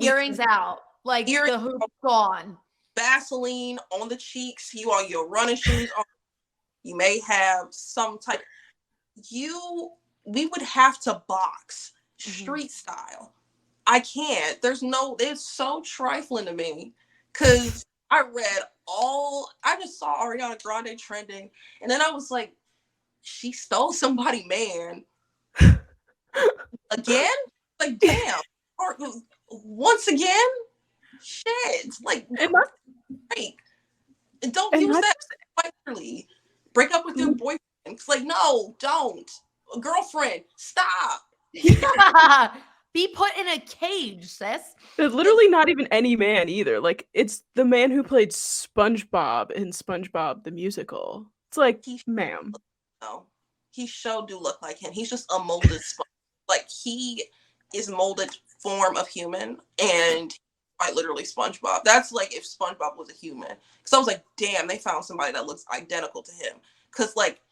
Earrings out. Like, the hoop gone. Vaseline on the cheeks. You on your running shoes on. You may have some type. We would have to box street style. I can't. It's so trifling to me. Cause I just saw Ariana Grande trending, and then I was like, she stole somebody's man. Again? Like, damn. Or once again? Shit. Like, break. And don't use that finally. Break up with your boyfriend. It's like, no, don't. A girlfriend, stop. Be put in a cage, sis. It's literally not even any man either. Like, it's the man who played SpongeBob in SpongeBob the Musical. It's like, ma'am. No, he sure do look like him. He's just a molded sponge. Like, he is molded form of human, and quite literally SpongeBob. That's like if SpongeBob was a human. Because I was like, damn, they found somebody that looks identical to him. Because, like,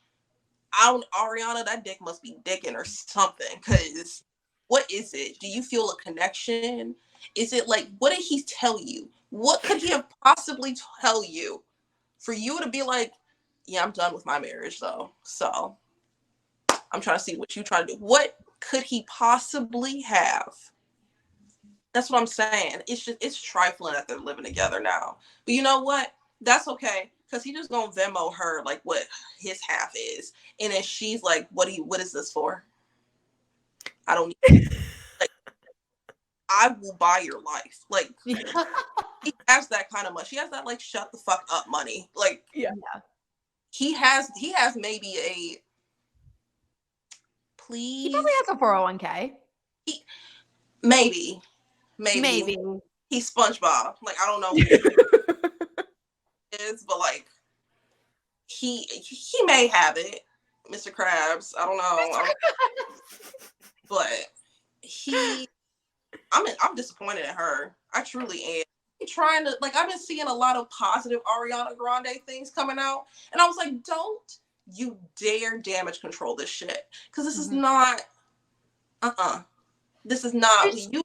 Ariana, that dick must be dicking or something. Because what is it? Do you feel a connection? Is it like, what did he tell you? What could he have possibly tell you for you to be like, yeah, I'm done with my marriage though. So I'm trying to see what you try to do. What could he possibly have? That's what I'm saying. It's trifling that they're living together now. But you know what? That's okay. Because he just gonna Venmo her like what his half is. And then she's like, what is this for? I don't need like, I will buy your life. Like, he has that kind of money. She has that like shut the fuck up money. Like, yeah. He has maybe a please. He probably has a 401k. Maybe. He's SpongeBob. Like, I don't know what it is, but like he may have it, Mr. Krabs. I don't know. But I'm disappointed in her. I truly am. Trying to, like, I've been seeing a lot of positive Ariana Grande things coming out, and I was like, don't you dare damage control this shit, because this is not this is not you.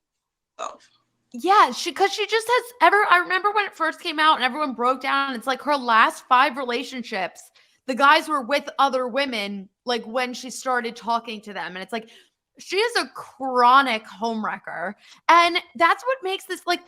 Yeah, because she just has I remember when it first came out and everyone broke down, it's like her last 5 relationships, the guys were with other women, like when she started talking to them, and it's like she is a chronic homewrecker, and that's what makes this, like,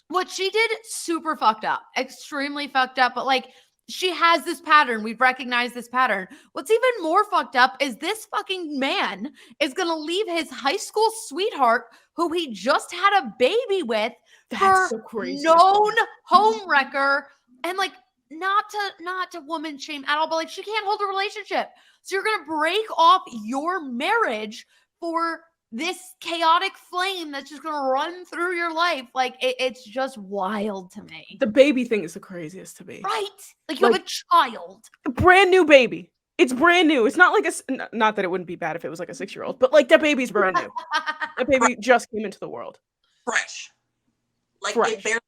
what she did, super fucked up, extremely fucked up, but like she has this pattern. We've recognized this pattern. What's even more fucked up is this fucking man is going to leave his high school sweetheart who he just had a baby with. That's so crazy. Known homewrecker, and like not to woman shame at all, but like she can't hold a relationship. So you're going to break off your marriage for this chaotic flame that's just gonna run through your life. Like it's just wild to me. The baby thing is the craziest to me. Right? Like you have a child. A brand new baby. It's brand new. It's not like not that it wouldn't be bad if it was like a 6-year-old, but like that baby's brand new. That baby just came into the world. Fresh. Like Fresh. it barely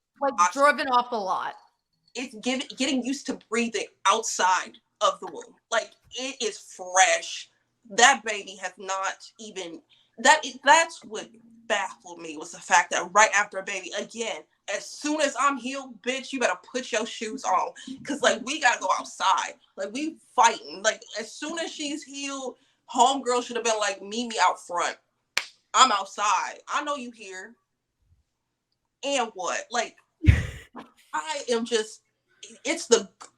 driven off the lot. It's getting used to breathing outside of the womb. Like it is fresh. That baby has not even that's what baffled me was the fact that right after a baby, again, as soon as I'm healed, bitch, you better put your shoes on. Cause like we gotta go outside. Like we fighting. Like as soon as she's healed, homegirl should have been like, meet me out front. I'm outside. I know you here. And what? Like I am just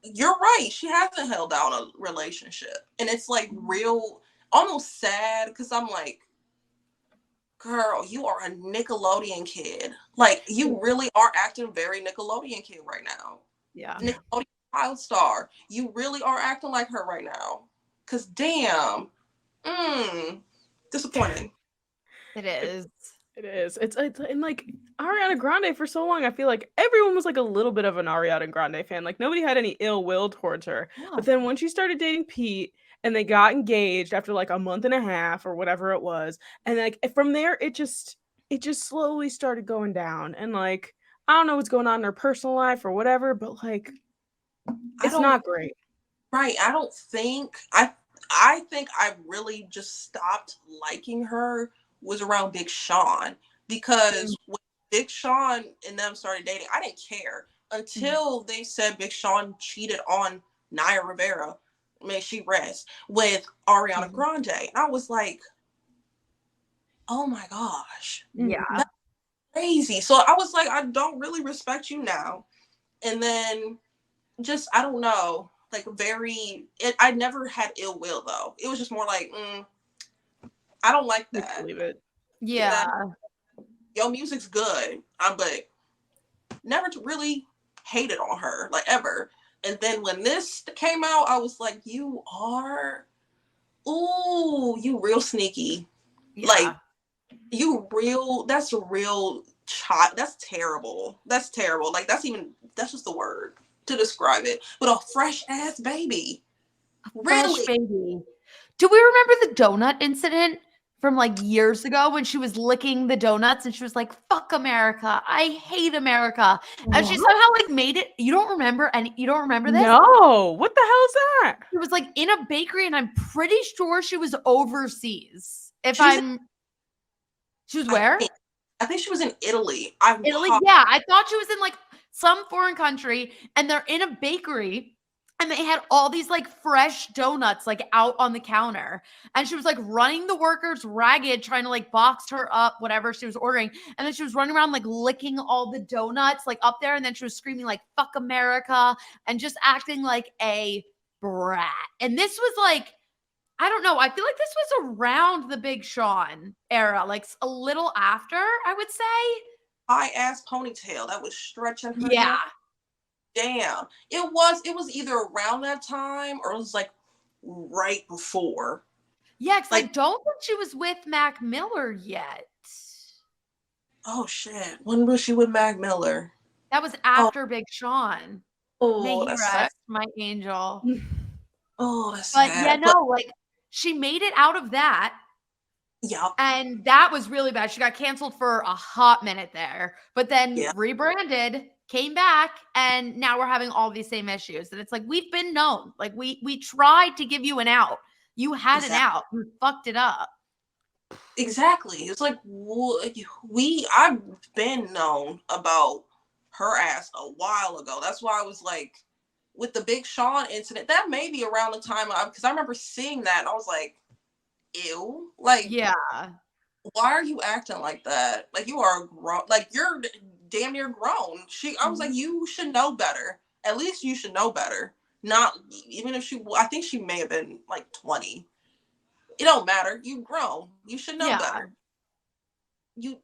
you're right. She hasn't held down a relationship. And it's like real, almost sad because I'm like, girl, you are a Nickelodeon kid. Like you really are acting very Nickelodeon kid right now. Yeah. Nickelodeon child star. You really are acting like her right now. Cause damn. Disappointing. It is. It is. It's and like Ariana Grande for so long, I feel like everyone was like a little bit of an Ariana Grande fan. Like nobody had any ill will towards her. Yeah. But then when she started dating Pete and they got engaged after like a month and a half or whatever it was, and like from there it just slowly started going down. And like I don't know what's going on in her personal life or whatever, but like it's not great. Right. I think I really just stopped liking her was around Big Sean, because when Big Sean and them started dating, I didn't care until they said Big Sean cheated on Naya Rivera, may she rest, with Ariana Grande. And I was like, oh my gosh. Yeah. That's crazy. So I was like, I don't really respect you now. And then just, I don't know, like I never had ill will though. It was just more like, I don't like that. Believe it. Yeah. Your music's good, but never really hated on her, like ever. And then when this came out, I was like, you real sneaky. Yeah. Like, that's a real child. That's terrible. That's terrible. Like, that's just the word to describe it. But a fresh ass baby. Really? Fresh baby. Do we remember the donut incident from like years ago when she was licking the donuts and she was like, fuck America. I hate America. And she somehow like made it. You don't remember this? No. What the hell is that? It was like in a bakery and I'm pretty sure she was overseas. She was where? I think she was in Italy. Italy? Yeah. I thought she was in like some foreign country and they're in a bakery. And they had all these like fresh donuts like out on the counter. And she was like running the workers ragged, trying to like box her up, whatever she was ordering. And then she was running around like licking all the donuts like up there. And then she was screaming like, fuck America, and just acting like a brat. And this was like, I don't know. I feel like this was around the Big Sean era, like a little after, I would say. High ass ponytail that was stretching her. Yeah. Hair. Damn. It was either around that time or it was like right before. Yeah, because I don't think she was with Mac Miller yet. Oh shit. When was she with Mac Miller? That was after Big Sean. Oh, May he that's rest, sad. my angel. Oh, that's but sad. Yeah, no, like she made it out of that. Yeah. And that was really bad. She got canceled for a hot minute there, but then rebranded, came back, and now we're having all these same issues. And it's like, we've been known. Like we tried to give you an out. You had an out. You fucked it up. Exactly. It's like I've been known about her ass a while ago. That's why I was like, with the Big Sean incident, that may be around the time because I remember seeing that and I was like, ew. Like, yeah. Why are you acting like that? Like you are grown. Like you're damn near grown. I was like, you should know better. At least you should know better. Not even if I think she may have been like 20. It don't matter. You grown. You should know better. You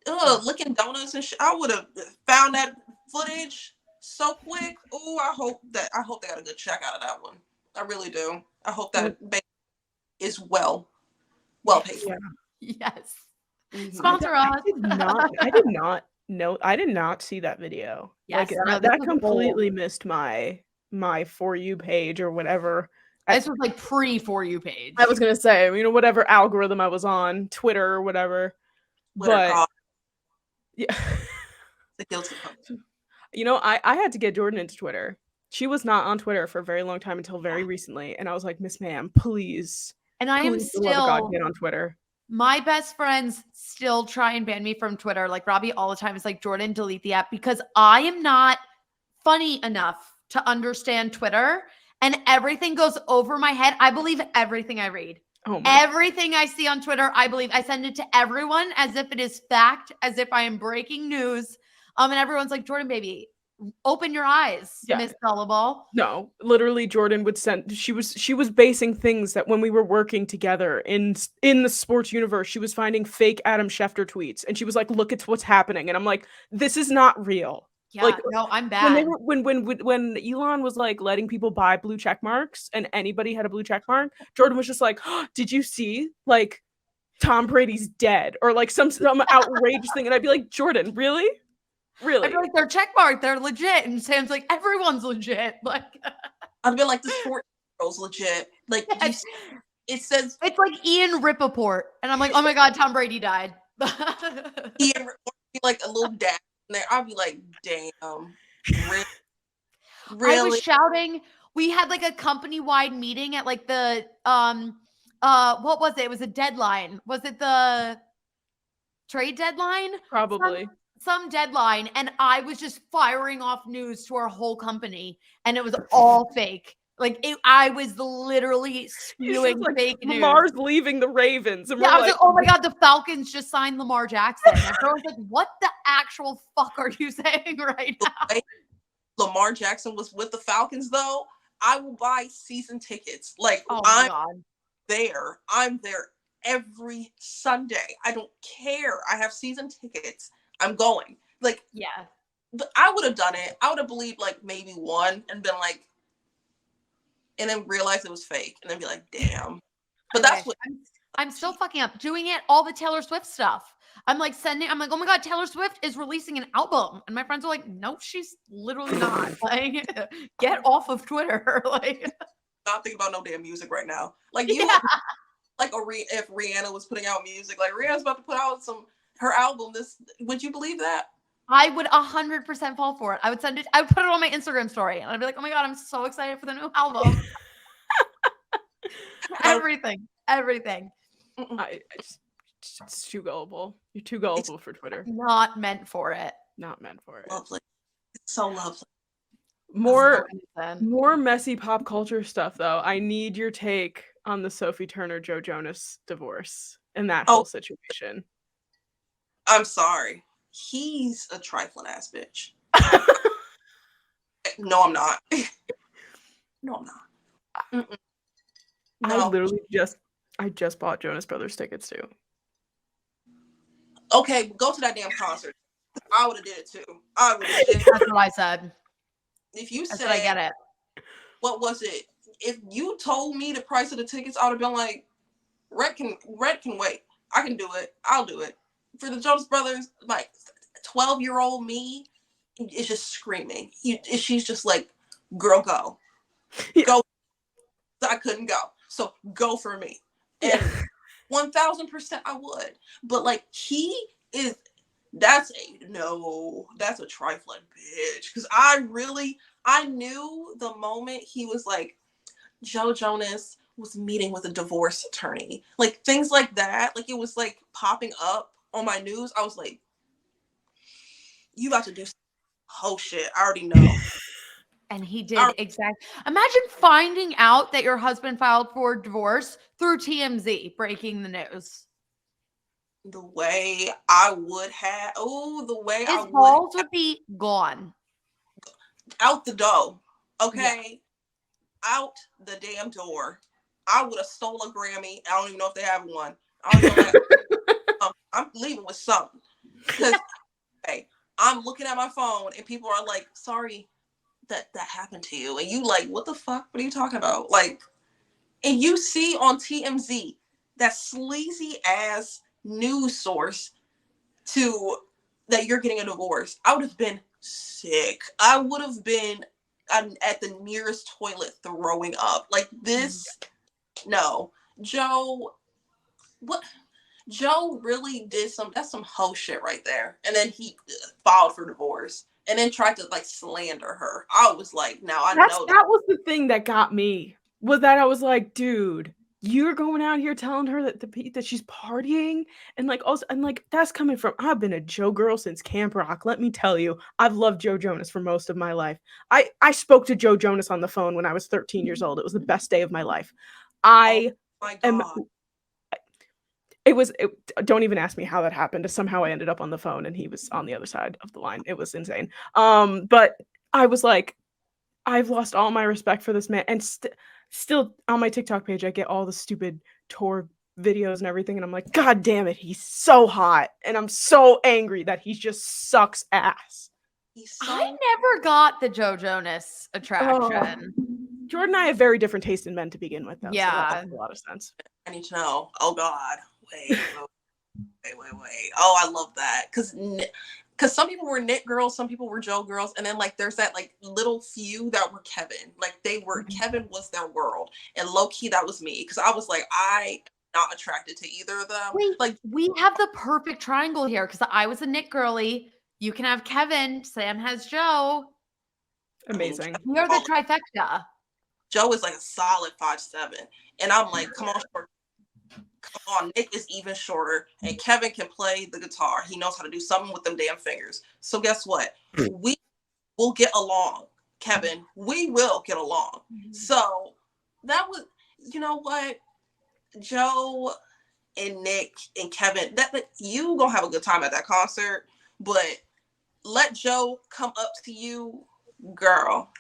licking donuts and shit. I would have found that footage so quick. Oh, I hope they got a good check out of that one. I really do. I hope that baby is well paid for. Yes. Sponsor us. I did not know. I did not see that video. Yes, Like no, this that was completely old. missed my For You page or whatever. This was like pre For You page. I was gonna say, whatever algorithm I was on, Twitter or whatever. Twitter But call yeah, the guilty pleasure. I had to get Jordyn into Twitter. She was not on Twitter for a very long time until very recently, and I was like, Miss Ma'am, please, And I am please, for the love of God, still, get on Twitter. my best friends still try and ban me from Twitter. Like Robbie all the time is like, Jordyn, delete the app, because I am not funny enough to understand Twitter, and everything goes over my head. I believe everything I read. Oh my. Everything I see on Twitter, I believe. I send it to everyone as if it is fact, as if I am breaking news. And everyone's like, Jordyn, baby, open your eyes, Yeah. Miss Gullible. No, literally, Jordyn would send. She was basing things that when we were working together in the sports universe, she was finding fake Adam Schefter tweets, and she was like, "Look, it's what's happening," and I'm like, "This is not real." Yeah, Like, no, I'm when bad. they were when Elon was like letting people buy blue check marks, and anybody had a blue check mark, Jordyn was just like, oh, "Did you see like Tom Brady's dead?" or like some outrageous thing, and I'd be like, "Jordyn, really?" I feel like they're checkmarked. They're legit. And Sam's like, everyone's legit. Like, I'd be like, this 14-year-old's legit. Like, yes. it says It's like Ian Rappaport. And I'm like, oh my God, Tom Brady died. Ian, like a little dad in there. I'd be like, damn. Really? I was shouting. We had like a company-wide meeting at like the what was it? It was a deadline. Was it the trade deadline? Probably. Some deadline, and I was just firing off news to our whole company, and it was all fake. Like I was literally spewing like, fake news. Lamar's leaving the Ravens, and yeah, I was like, like, oh my God, the Falcons just signed Lamar Jackson. And I was like, what the actual fuck are you saying right now? Lamar Jackson was with the Falcons, though. I will buy season tickets. Like, oh my God. I'm there every Sunday. I don't care. I have season tickets. I'm going. Like, yeah. But I would have done it. I would have believed like maybe one and been like, and then realized it was fake and then be like, damn. But that's what I'm still fucking up doing it. All the Taylor Swift stuff. I'm like, oh my God, Taylor Swift is releasing an album. And my friends are like, no, she's literally not. Like, get off of Twitter. Like, not thinking about no damn music right now. Like like if Rihanna was putting out music, like Rihanna's about to put out her album. Would you believe that? I would 100% fall for it. I would put it on my Instagram story, and I'd be like, oh my God, I'm so excited for the new album. Everything. It's too gullible. You're too gullible for Twitter. Not meant for it. Not meant for it. Lovely. It's so lovely. More messy pop culture stuff, though. I need your take on the Sophie Turner Joe Jonas divorce and that whole situation. I'm sorry. He's a trifling ass bitch. No, I'm not. No, I'm not. Mm-mm. No. I just bought Jonas Brothers tickets too. Okay, go to that damn concert. I would have did it too. I would have. That's what I said. If you said, I get it. What was it? If you told me the price of the tickets, I would have been like, Red can wait. I can do it. I'll do it. For the Jonas Brothers, like 12-year-old me is just screaming. She's just like, girl, go. Yeah. Go. I couldn't go. So go for me. And 1000% I would. But like that's a trifling bitch. Because I knew the moment he was like, Joe Jonas was meeting with a divorce attorney. Like things like that. Like it was like popping up on my news. I was like, you about to do some whole shit. I already know. And he did exactly. Imagine finding out that your husband filed for divorce through TMZ breaking the news. The way I would have, his balls would be gone. Out the door. Okay. Yeah. Out the damn door. I would have stole a Grammy. I don't even know if they have one. I'm leaving with something. Because hey, I'm looking at my phone and people are like, sorry that happened to you. And you like, what the fuck? What are you talking about? Like, and you see on TMZ that sleazy ass news source that you're getting a divorce, I would have been sick. I would have been at the nearest toilet throwing up. Like this, no. Joe, what? Joe really did that's some hoe shit right there. And then he filed for divorce and then tried to like slander her. I was like, now I know that was the thing that got me, was that I was like, dude, you're going out here telling her that she's partying, and like also, and like that's coming from, I've been a Joe girl since Camp Rock. Let me tell you, I've loved Joe Jonas for most of my life. I spoke to Joe Jonas on the phone when I was 13 years old. It was the best day of my life. oh my am God. Don't even ask me how that happened. Somehow I ended up on the phone and he was on the other side of the line. It was insane. But I was like, I've lost all my respect for this man. And still on my TikTok page, I get all the stupid tour videos and everything. And I'm like, God damn it, he's so hot. And I'm so angry that he just sucks ass. I never got the Joe Jonas attraction. Jordyn and I have very different taste in men to begin with, though. Yeah. So that makes a lot of sense. I need to know. Oh God. Wait. Oh, I love that. Because some people were Nick girls, some people were Joe girls, and then like there's that like little few that were Kevin. Like Kevin was their world, and low key that was me, because I was like, I am not attracted to either of them. Wait, like we have the perfect triangle here, because I was a Nick girly. You can have Kevin. Sam has Joe. Amazing. We are the trifecta. Joe is like a solid 5'7", and I'm like, come on, Nick is even shorter, and Kevin can play the guitar. He knows how to do something with them damn fingers. So guess what? We will get along, Kevin. We will get along. So that was, you know what, Joe and Nick and Kevin, that you gonna have a good time at that concert, but let Joe come up to you, girl.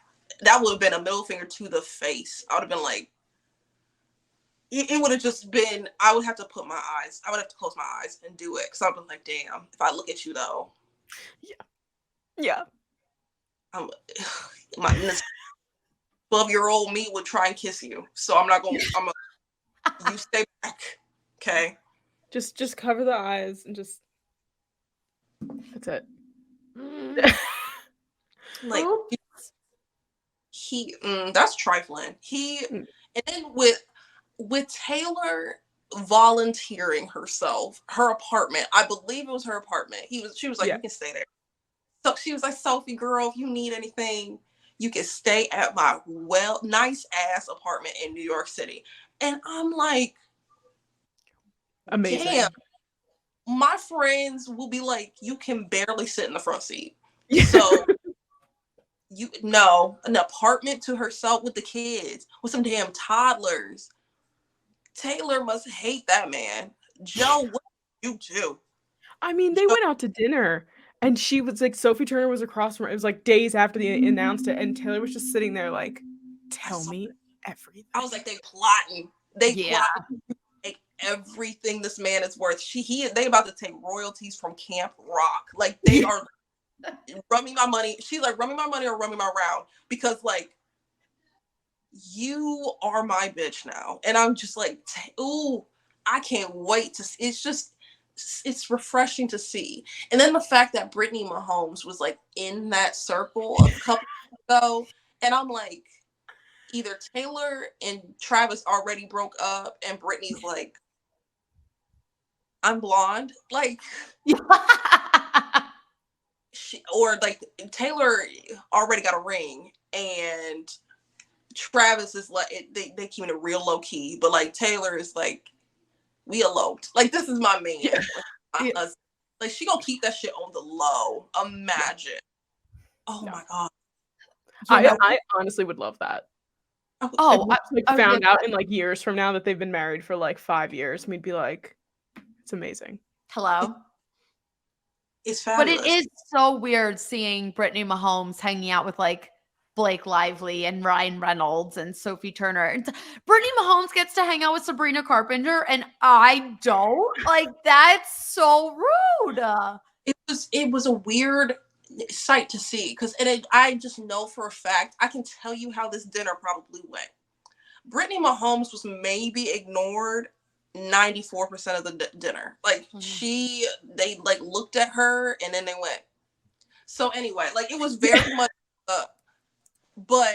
That would have been a middle finger to the face. I would have been like, it would have just been, I would have to close my eyes and do it. Because I would have been like, damn, if I look at you though. Yeah. My 12-year-old me would try and kiss you. So I'm not going to, you stay back. Okay. Just cover the eyes and just, that's it. Like, that's trifling. And then with Taylor volunteering herself, her apartment, I believe it was her apartment. She was like, you can stay there. So she was like, Sophie, girl, if you need anything, you can stay at my nice ass apartment in New York City. And I'm like, amazing. Damn, my friends will be like, you can barely sit in the front seat. So an apartment to herself with the kids, with some damn toddlers. Taylor must hate that man. Joe, what you do? I mean, they went out to dinner, and she was like, Sophie Turner was across from her. It was like days after they announced it, and Taylor was just sitting there like, tell me everything. I was like, they plotting. Plotting like everything this man is worth. They about to take royalties from Camp Rock. Like they are run me my money. She's like, run me my money or run me my round. Because like, you are my bitch now. And I'm just like, ooh, I can't wait to see. It's refreshing to see. And then the fact that Brittany Mahomes was like in that circle a couple ago, and I'm like, either Taylor and Travis already broke up and Brittany's like, I'm blonde. Like, or like Taylor already got a ring and Travis is like, they keep it real low key, but like Taylor is like, we eloped. Like, this is my man. Yeah. Like, she gonna keep that shit on the low. Imagine. Oh my God. I honestly would love that. I found out in like years from now that they've been married for like 5 years. We'd be like, it's amazing. Hello. It's fabulous. But it is so weird seeing Brittany Mahomes hanging out with like Blake Lively and Ryan Reynolds and Sophie Turner. And Brittany Mahomes gets to hang out with Sabrina Carpenter and I don't. Like, that's so rude. It was a weird sight to see because I just know for a fact, I can tell you how this dinner probably went. Brittany Mahomes was maybe ignored 94% of the dinner. Like they like looked at her and then they went. So anyway, like it was very much but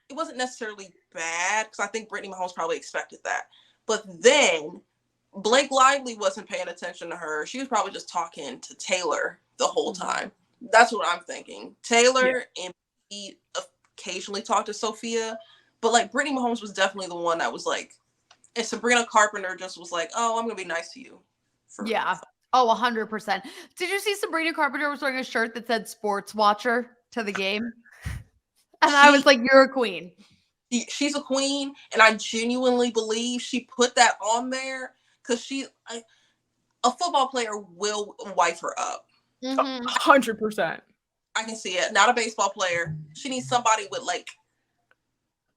it wasn't necessarily bad because I think Brittany Mahomes probably expected that. But then Blake Lively wasn't paying attention to her. She was probably just talking to Taylor the whole time. That's what I'm thinking. Taylor and he occasionally talked to Sophia, but like Brittany Mahomes was definitely the one that was like, and Sabrina Carpenter just was like, "Oh, I'm gonna be nice to you." Oh, 100%. Did you see Sabrina Carpenter was wearing a shirt that said "Sports Watcher" to the game? And I was like, "You're a queen." She's a queen, and I genuinely believe she put that on there because a football player will wife her up. 100%. I can see it. Not a baseball player. She needs somebody with like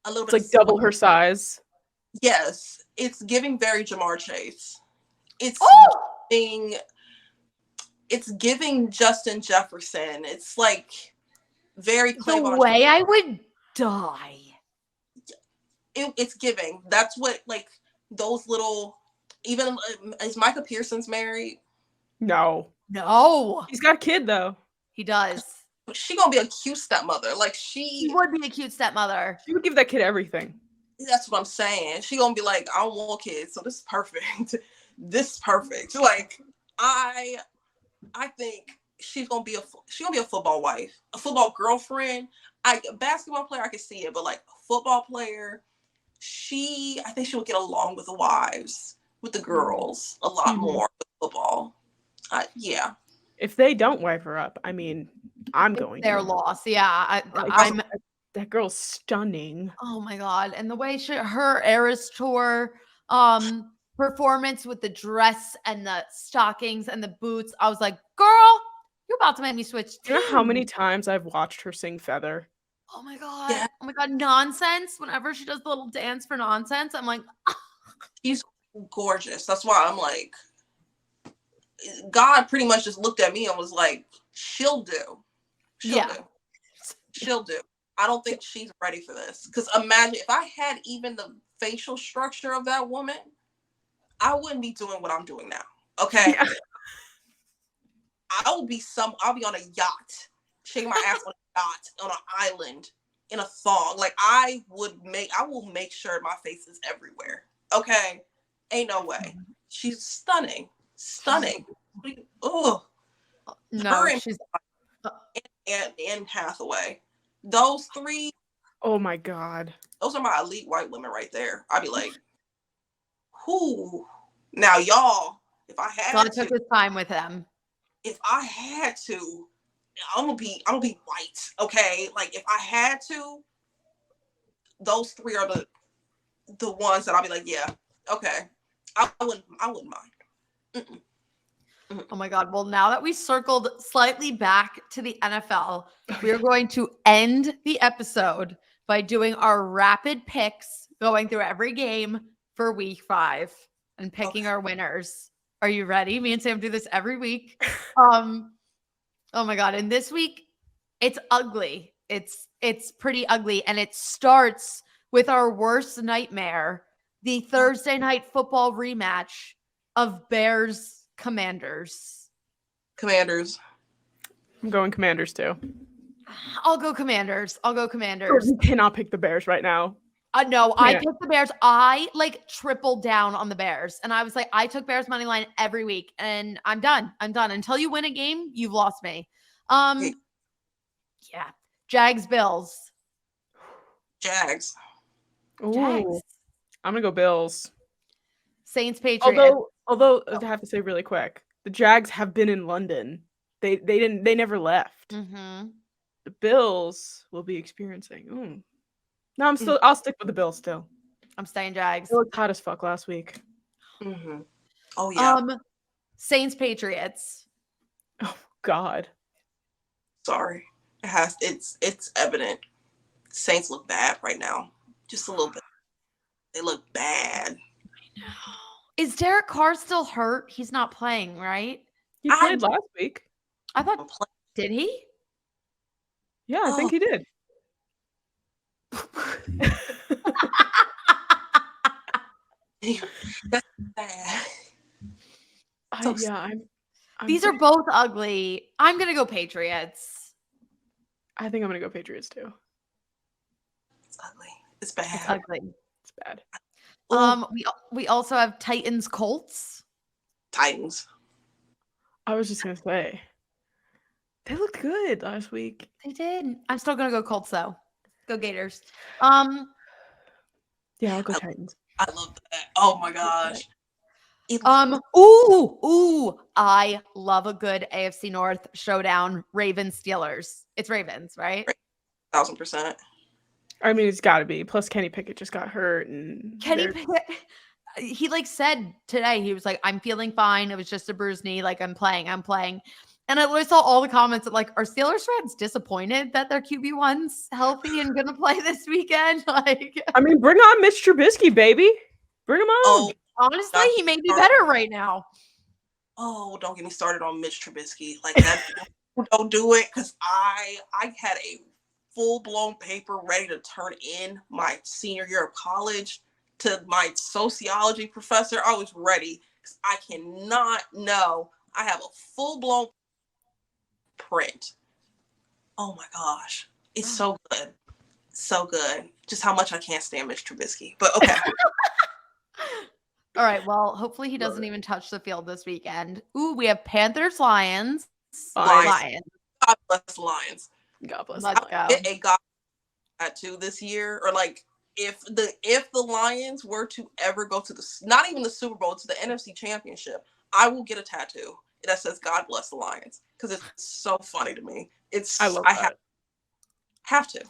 a little bit. It's like double her size. Yes, it's giving very Jamar Chase. It's giving Justin Jefferson. It's like very Clayvon. The way I would die. It's giving. That's what like those little. Even is Micah Pearson's married? No. He's got a kid though. He does. She gonna be a cute stepmother. Like she would be a cute stepmother. She would give that kid everything. That's what I'm saying. She gonna be like, I don't want kids, so this is perfect. This is perfect. Like I think she's gonna be a football wife, a football girlfriend. Basketball player, I can see it, but like a football player, I think she would get along with the wives, with the girls a lot more with football. Yeah. If they don't wipe her up, I mean, I'm going. Their loss, yeah. That girl's stunning. Oh my god! And the way her Eras Tour performance with the dress and the stockings and the boots, I was like, girl, you're about to make me switch teams. You know how many times I've watched her sing Feather? Oh my god! Yeah. Oh my god! Nonsense. Whenever she does the little dance for Nonsense, I'm like, she's gorgeous. That's why I'm like, God pretty much just looked at me and was like, she'll do. She'll do. I don't think she's ready for this. Because imagine if I had even the facial structure of that woman, I wouldn't be doing what I'm doing now. Okay. Yeah. I'll be on a yacht, shaking my ass on a yacht, on an island, in a thong. Like I will make sure my face is everywhere. Okay. Ain't no way. She's stunning. Oh. No, she's and Hathaway. Those three. Oh my god. Those are my elite white women right there. I'd be like, who? Now y'all, if I had God took his time with him. If I had to, I'm gonna be white. Okay. Like if I had to, those three are the ones that I'll be like, yeah, okay. I wouldn't mind. Mm-mm. Oh my god. Well, now that we circled slightly back to the NFL, we are going to end the episode by doing our rapid picks, going through every game for week 5 and picking our winners. Are you ready? Me and Sam do this every week. Oh my god. And this week it's ugly. It's pretty ugly. And it starts with our worst nightmare, the Thursday night football rematch of Bears Commanders. I'm going Commanders too. I'll go Commanders. You cannot pick the Bears right now. No, I picked the Bears. I like tripled down on the Bears. And I was like, I took Bears money line every week. And I'm done. Until you win a game, you've lost me. Yeah. Jags, Bills. Jags. Ooh. I'm gonna go Bills. Saints, Patriots. Although I have to say really quick, the Jags have been in London. They never left. Mm-hmm. The Bills will be experiencing. No, I'll stick with the Bills still. I'm staying Jags. It looked hot as fuck last week. Mm-hmm. Oh yeah. Saints, Patriots. Oh God. Sorry. It's evident. Saints look bad right now. Just a little bit. They look bad. I know. Is Derek Carr still hurt? He's not playing, right? He played last week. I thought. Did he? Yeah, I think he did. That's bad. So These are both ugly. I'm gonna go Patriots. I think I'm gonna go Patriots too. It's ugly. It's bad. It's ugly. It's bad. We also have Titans Colts. Titans. I was just gonna say they looked good last week. They did. I'm still gonna go Colts though. Go Gators. Yeah, I'll go Titans. I love that. Oh my gosh. I love a good AFC North showdown. Ravens Steelers. It's Ravens, right? 1,000%. I mean, it's got to be. Plus, Kenny Pickett just got hurt, and Kenny Pickett. He said today, he was like, "I'm feeling fine. It was just a bruised knee. Like I'm playing." And I saw all the comments that are Steelers fans disappointed that their QB1's healthy and gonna play this weekend? I mean, bring on Mitch Trubisky, baby. Bring him on. Honestly, he may be better right now. Oh, don't get me started on Mitch Trubisky. Like that. Don't do it, because I had a full-blown paper ready to turn in my senior year of college to my sociology professor. I was ready because I cannot know. I have a full-blown print. Oh my gosh. It's so good. So good. Just how much I can't stand Mitch Trubisky. But okay. All right. Well, hopefully he doesn't even touch the field this weekend. Ooh, we have Panthers, Lions. Lions. God bless Lions. God bless. Let's go. A God tattoo this year, or if the Lions were to ever go to not even the Super Bowl, to the NFC Championship, I will get a tattoo that says "God bless the Lions," because it's so funny to me. I have to.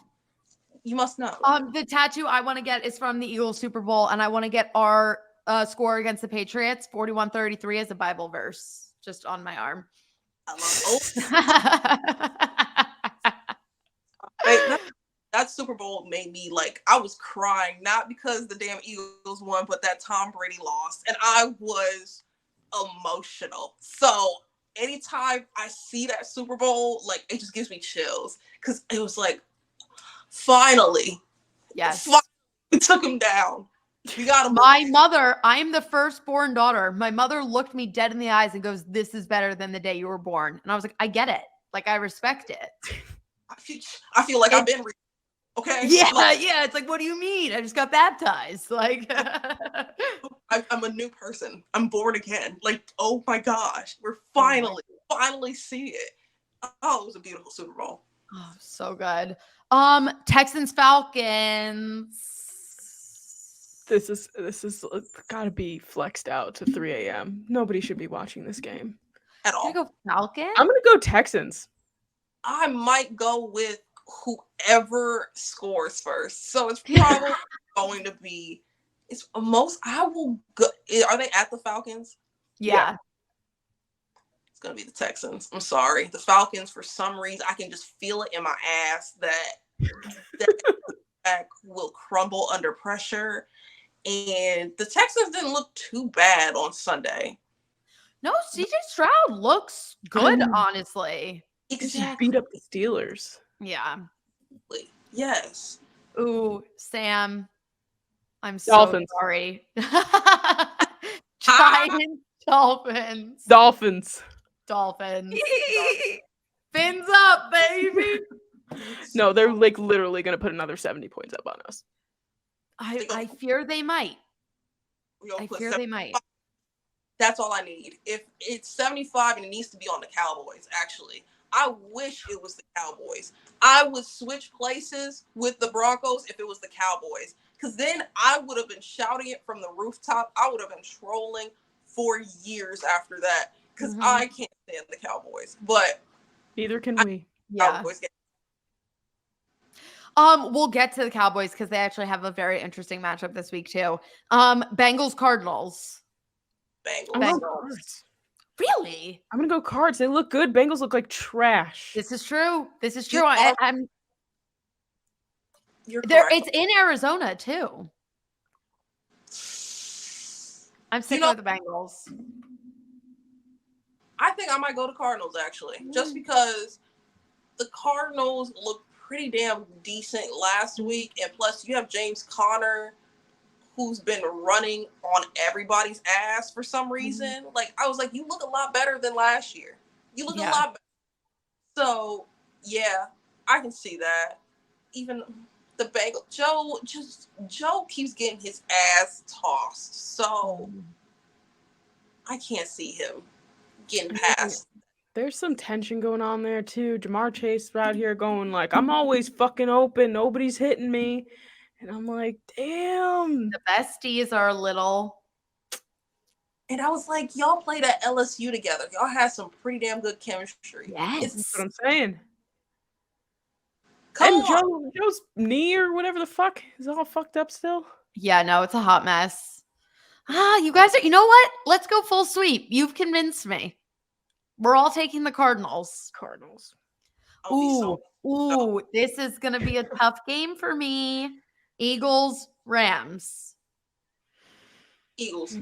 You must know. The tattoo I want to get is from the Eagles Super Bowl, and I want to get our score against the Patriots, 41-33, as a Bible verse, just on my arm. That Super Bowl made me I was crying, not because the damn Eagles won, but that Tom Brady lost, and I was emotional. So anytime I see that Super Bowl, it just gives me chills, because it was finally, we took him down. We got him. My mother, I am the firstborn daughter. My mother looked me dead in the eyes and goes, "This is better than the day you were born." And I was like, I get it. I respect it. I feel like I've been okay. Yeah. It's what do you mean? I just got baptized. I'm a new person. I'm born again. Oh my gosh, we're finally see it. Oh, it was a beautiful Super Bowl. Oh, so good. Texans Falcons. This is gotta be flexed out to 3 a.m. Nobody should be watching this game at all. I'm gonna go Falcons. I'm gonna go Texans. I might go with whoever scores first. So it's probably going to be. I will go. Are they at the Falcons? Yeah. It's gonna be the Texans. I'm sorry, the Falcons. For some reason, I can just feel it in my ass that will crumble under pressure. And the Texans didn't look too bad on Sunday. No, CJ Stroud looks good, honestly. Exactly. Just beat up the Steelers. Yeah. Yes. Ooh, Sam. I'm so Dolphins. sorry. Giants, Dolphins. Dolphins. Fins up, baby. No, they're literally going to put another 70 points up on us. I fear they might. They might. That's all I need. If it's 75 and it needs to be on the Cowboys, actually. I wish it was the Cowboys. I would switch places with the Broncos if it was the Cowboys, because then I would have been shouting it from the rooftop. I would have been trolling for years after that, because I can't stand the Cowboys. But neither can we. Yeah. We'll get to the Cowboys because they actually have a very interesting matchup this week too. Bengals, Cardinals. Bengals. Really? I'm gonna go Cards. They look good. Bengals look like trash. This is true. It's in Arizona too. I'm sticking with the Bengals. I think I might go to Cardinals, actually, just because the Cardinals look pretty damn decent last week, and plus you have James Conner, who's been running on everybody's ass for some reason. Like, I was like, you look a lot better than last year. You look a lot better. So, yeah, I can see that. Even the Bengals, Joe keeps getting his ass tossed. So, I can't see him getting past. There's some tension going on there too. Jamar Chase out here going like, I'm always fucking open. Nobody's hitting me. And I'm like, damn. The besties are a little. And I was like, y'all played at LSU together. Y'all had some pretty damn good chemistry. Yes. That's what I'm saying. Come and on. Joe's knee or whatever the fuck is all fucked up still. Yeah, no, it's a hot mess. You guys are, you know what? Let's go full sweep. You've convinced me. We're all taking the Cardinals. Ooh, this is going to be a tough game for me. Eagles, Rams. Eagles.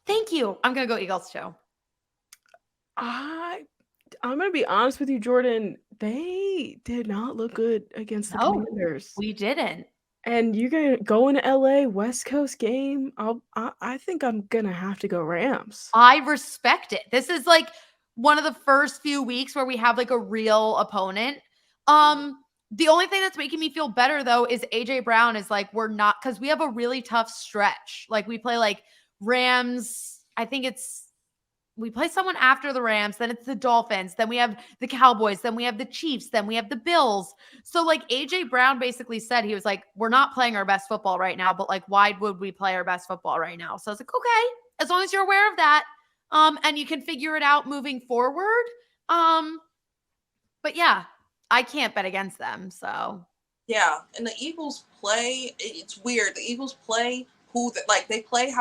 Thank you. I'm going to go Eagles too. I'm going to be honest with you, Jordyn. They did not look good against the Commanders. We didn't. And you're going to go into LA, West Coast game. I think I'm going to have to go Rams. I respect it. This is like one of the first few weeks where we have like a real opponent. The only thing that's making me feel better though is AJ Brown is like, we're not, because we have a really tough stretch. Like we play like Rams. I think we play someone after the Rams, then it's the Dolphins, then we have the Cowboys, then we have the Chiefs, then we have the Bills. So like AJ Brown basically said, he was like, we're not playing our best football right now, but like, why would we play our best football right now? So I was like, okay, as long as you're aware of that, and you can figure it out moving forward. But yeah, I can't bet against them. So yeah, and the Eagles play. It's weird. The Eagles play they play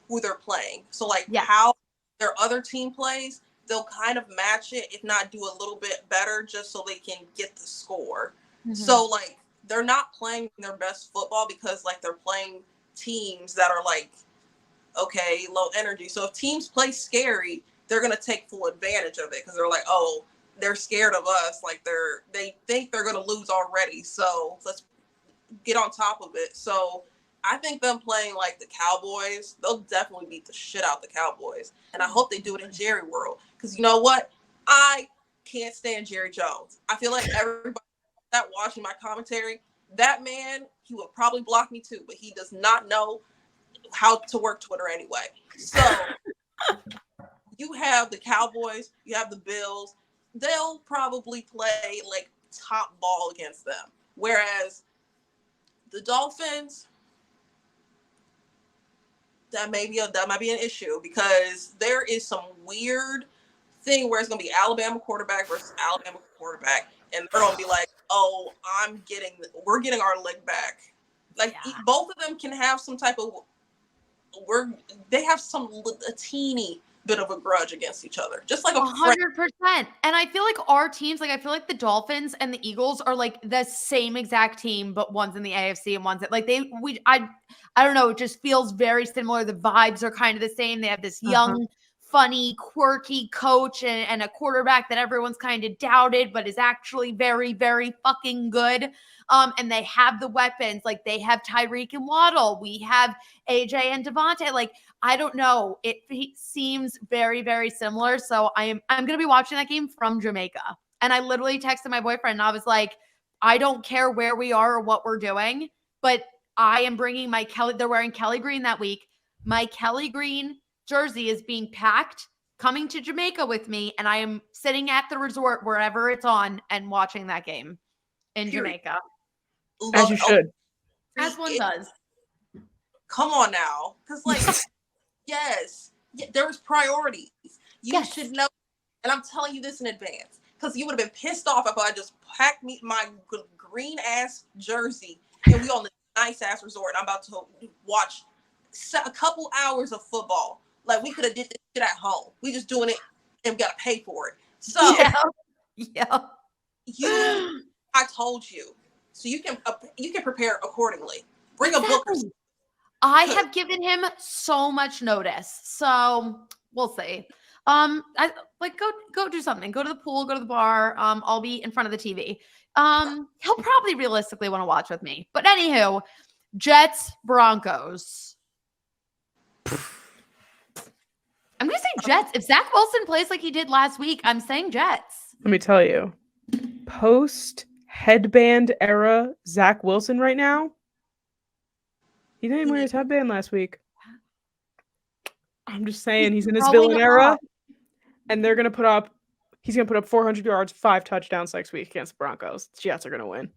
who they're playing. So like how their other team plays, they'll kind of match it, if not do a little bit better, just so they can get the score. So like they're not playing their best football because like they're playing teams that are like, okay, low energy. So if teams play scary, they're gonna take full advantage of it because they're like, oh, they're scared of us. Like they think they're gonna lose already. So let's get on top of it. So I think them playing like the Cowboys, they'll definitely beat the shit out the Cowboys. And I hope they do it in Jerry World. Because you know what? I can't stand Jerry Jones. I feel like everybody that watching my commentary, that man, he will probably block me too, but he does not know how to work Twitter anyway. So you have the Cowboys, you have the Bills. They'll probably play like top ball against them. Whereas the Dolphins, that might be an issue because there is some weird thing where it's going to be Alabama quarterback versus Alabama quarterback, and they're going to be like, "Oh, we're getting our leg back." Like both of them can have some type of they have a teeny bit of a grudge against each other, just like 100%. And I feel like our teams, like I feel like the Dolphins and the Eagles are like the same exact team, but one's in the AFC and one's like I don't know. It just feels very similar. The vibes are kind of the same. They have this young, funny, quirky coach and a quarterback that everyone's kind of doubted, but is actually very, very fucking good. And they have the weapons. Like they have Tyreek and Waddle. We have AJ and Devontae. Like, I don't know. It seems very, very similar. So I'm going to be watching that game from Jamaica. And I literally texted my boyfriend and I was like, I don't care where we are or what we're doing, but I am bringing my they're wearing Kelly Green that week. My Kelly Green jersey is being packed, coming to Jamaica with me, and I am sitting at the resort wherever it's on and watching that game in Jamaica. As you should. As one does. Come on now. Because like, yes, there's priorities. You should know. And I'm telling you this in advance. Because you would have been pissed off if I just packed my green ass jersey and we on the nice ass resort. I'm about to watch a couple hours of football. Like we could have did this shit at home. We just doing it and we gotta pay for it. So I told you. So you can prepare accordingly. Bring a book. I have given him so much notice. So we'll see. I like go do something. Go to the pool, go to the bar. I'll be in front of the TV. He'll probably realistically want to watch with me. But anywho, Jets, Broncos. I'm going to say Jets. If Zach Wilson plays like he did last week, I'm saying Jets. Let me tell you, post headband era Zach Wilson right now, he didn't wear his headband last week. I'm just saying he's in his villain era, and he's going to put up 400 yards, 5 touchdowns next week against the Broncos. The Jets are going to win.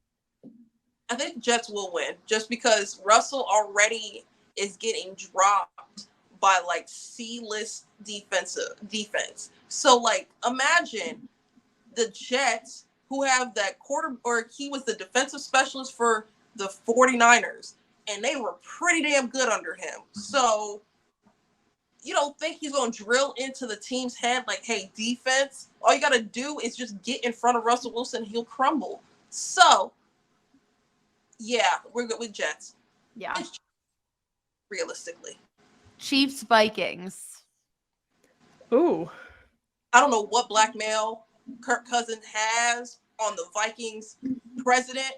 I think Jets will win just because Russell already is getting dropped by like C-list defense. So like imagine the Jets who have that he was the defensive specialist for the 49ers and they were pretty damn good under him. So you don't think he's going to drill into the team's head like, hey, defense, all you got to do is just get in front of Russell Wilson, he'll crumble. So yeah, we're good with Jets. Yeah. Realistically. Chiefs, Vikings. Ooh. I don't know what blackmail Kirk Cousins has on the Vikings president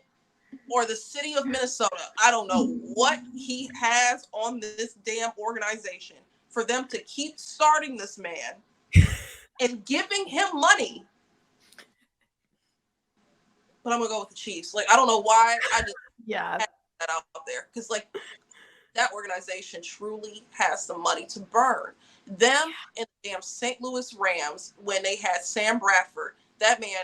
or the city of Minnesota. I don't know what he has on this damn organization for them to keep starting this man and giving him money. But I'm going to go with the Chiefs. Like, I don't know why. I just had that out there. Because, like, that organization truly has the money to burn. Them and the damn St. Louis Rams, when they had Sam Bradford, that man,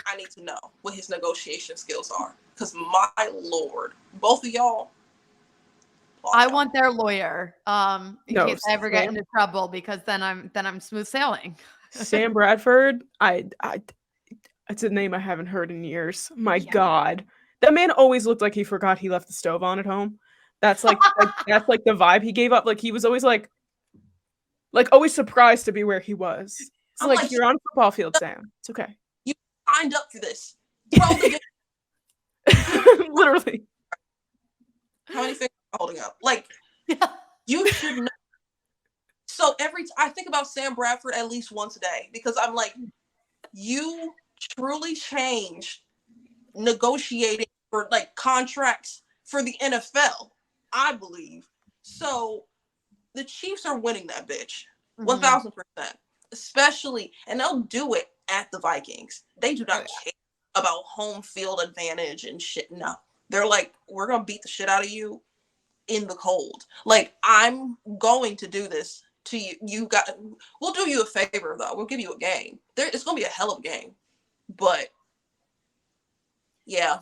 I need to know what his negotiation skills are. Because, my Lord, both of y'all. I want their lawyer in case I ever get Sam, into trouble because then I'm smooth sailing. Sam Bradford, it's a name I haven't heard in years. My God. That man always looked like he forgot he left the stove on at home. That's like that's like the vibe he gave up. Like he was always like always surprised to be where he was. It's like you're on a football field, Sam. It's okay. You signed up for this. Literally. How many fingers are holding up? Like, you should know. So I think about Sam Bradford at least once a day because I'm like, you truly changed negotiating for like contracts for the NFL, I believe. So the Chiefs are winning that bitch 1,000%, especially, and they'll do it at the Vikings. They do not care about home field advantage and shit. No, they're like, we're going to beat the shit out of you in the cold. Like, I'm going to do this to you. We'll do you a favor though. We'll give you a game. It's going to be a hell of a game, but yeah.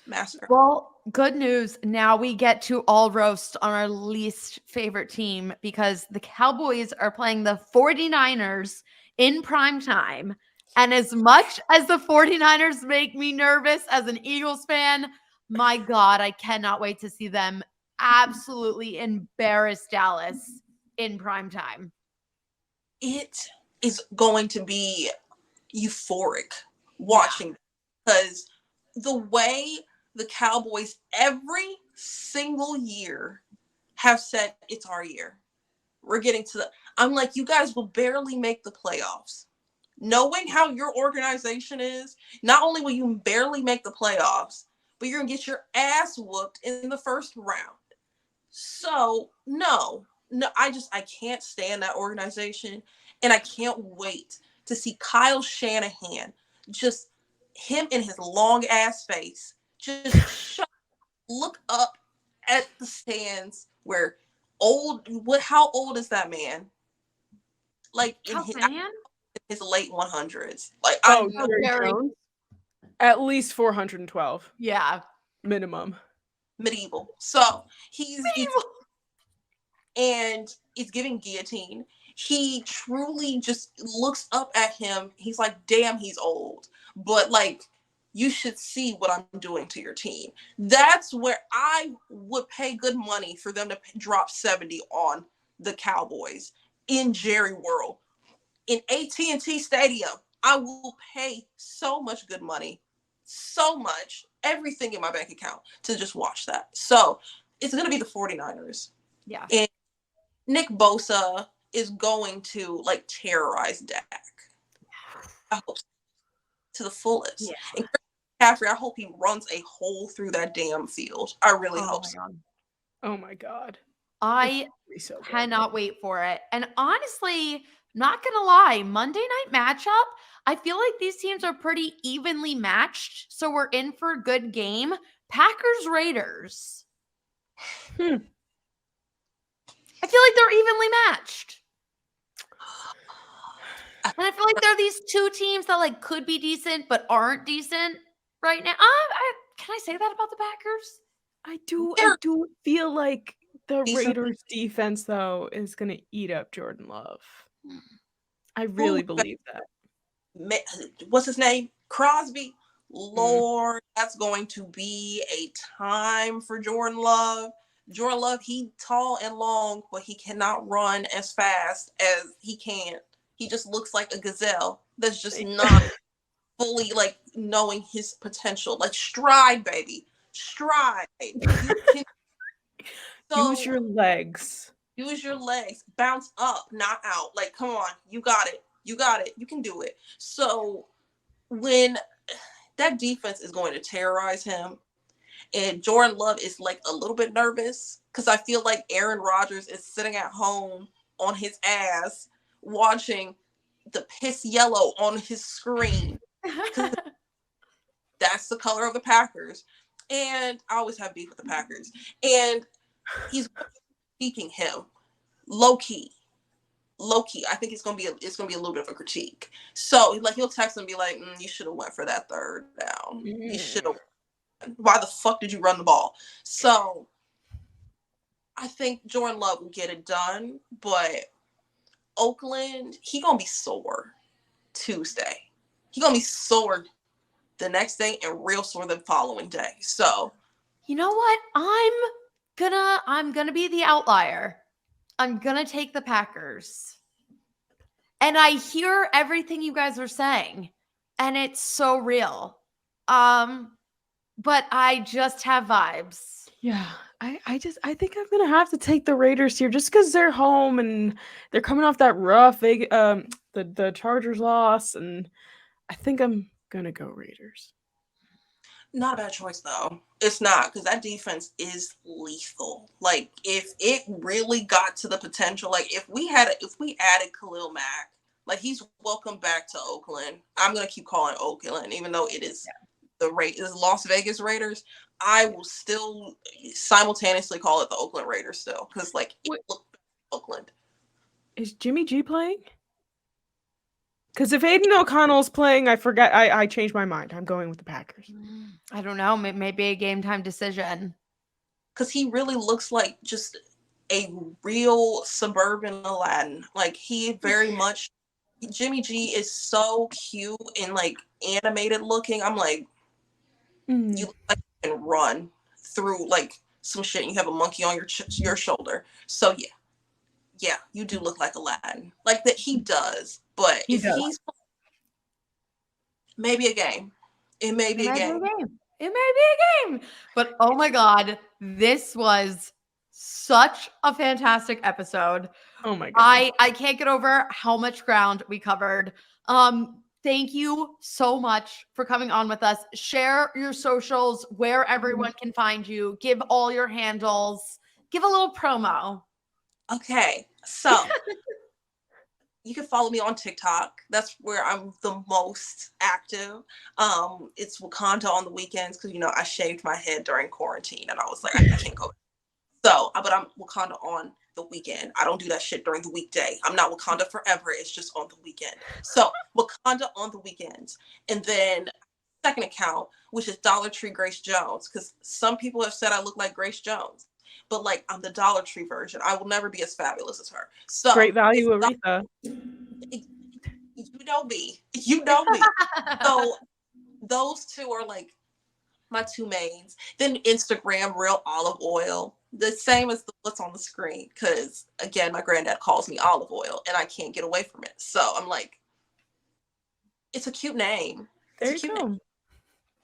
Master. Well, good news. Now we get to all roast on our least favorite team because the Cowboys are playing the 49ers in prime time. And as much as the 49ers make me nervous as an Eagles fan, my God, I cannot wait to see them absolutely embarrass Dallas in prime time. It is going to be euphoric watching because the way the Cowboys every single year have said it's our year. We're getting to I'm like, you guys will barely make the playoffs. Knowing how your organization is, not only will you barely make the playoffs, but you're going to get your ass whooped in the first round. So, no, I can't stand that organization. And I can't wait to see Kyle Shanahan, just him in his long ass face, just look up at the stands where how old is that man? Like in his late 100s. Like, at least 412. Yeah. Minimum. Medieval. So he's giving guillotine. He truly just looks up at him. He's like, damn, he's old. But like, you should see what I'm doing to your team. That's where I would pay good money for them to drop 70 on the Cowboys in Jerry World. In AT&T Stadium, I will pay so much good money, so much, everything in my bank account to just watch that. So it's going to be the 49ers. Yeah. And Nick Bosa is going to like terrorize Dak. I hope so, to the fullest. Yeah. And McCaffrey, I hope he runs a hole through that damn field. I really hope so. God. Oh my God. I So good. cannot wait for it. And honestly, not gonna lie, Monday night matchup, I feel like these teams are pretty evenly matched. So we're in for a good game. Packers Raiders. Hmm. I feel like they're evenly matched. And I feel like there are these two teams that like could be decent but aren't decent right now. Can I say that about the Packers? I do feel like the Decent. Raiders defense though is gonna eat up Jordan Love. I really believe that. What's his name? Crosby. Lord, that's going to be a time for Jordan Love. Jordan Love, he tall and long, but he cannot run as fast as he can. He just looks like a gazelle that's just not fully like knowing his potential. Like stride, baby. Stride. Use your legs. Use your legs. Bounce up, not out. Like, come on. You got it. You got it. You can do it. So when that defense is going to terrorize him, and Jordan Love is like a little bit nervous because I feel like Aaron Rodgers is sitting at home on his ass watching the piss yellow on his screen. That's the color of the Packers. And I always have beef with the Packers. And he's critiquing him low key. I think it's gonna be a little bit of a critique. So like he'll text him and be like, you should have went for that third down. You should have. Why the fuck did you run the ball? So I think Jordan Love will get it done, but Oakland, he gonna be sore Tuesday. He gonna be sore the next day and real sore the following day. So you know what? I'm gonna be the outlier. I'm gonna take the Packers. And I hear everything you guys are saying, and it's so real. But I just have vibes. Yeah, I think I'm gonna have to take the Raiders here just because they're home and they're coming off that rough the Chargers loss, and I think I'm gonna go Raiders. Not a bad choice though. It's not, because that defense is lethal. Like if it really got to the potential, like if we added Khalil Mack, like he's welcome back to Oakland. I'm gonna keep calling Oakland, even though it is is Las Vegas Raiders. I will still simultaneously call it the Oakland Raiders still, because like it looked Oakland. Is Jimmy G playing? Because if Aiden O'Connell's playing, I forget. I changed my mind. I'm going with the Packers. I don't know. Maybe a game time decision. Because he really looks like just a real suburban Aladdin. Like he very much. Jimmy G is so cute and like animated looking. I'm like, you look like you can run through like some shit and you have a monkey on your shoulder. So yeah, you do look like Aladdin. Like that he does. But he's maybe a game. It may be a game. It may be a game. But oh my God, this was such a fantastic episode. Oh my God. I can't get over how much ground we covered. Thank you so much for coming on with us. Share your socials where everyone can find you. Give all your handles. Give a little promo. Okay, so you can follow me on TikTok. That's where I'm the most active. It's Wakanda on the weekends because, I shaved my head during quarantine and I was like, I can't go. So, but I'm Wakanda on the weekend. I don't do that shit during the weekday. I'm not Wakanda forever. It's just on the weekend. So Wakanda on the weekends. And then second account, which is Dollar Tree Grace Jones, because some people have said I look like Grace Jones. But like I'm the Dollar Tree version. I will never be as fabulous as her. So great value, Aretha. You know me. So those two are like my two mains. Then Instagram, Real Olive Oil. The same as what's on the screen. Because again, my granddad calls me Olive Oil and I can't get away from it. So I'm like, it's a cute name. There you go.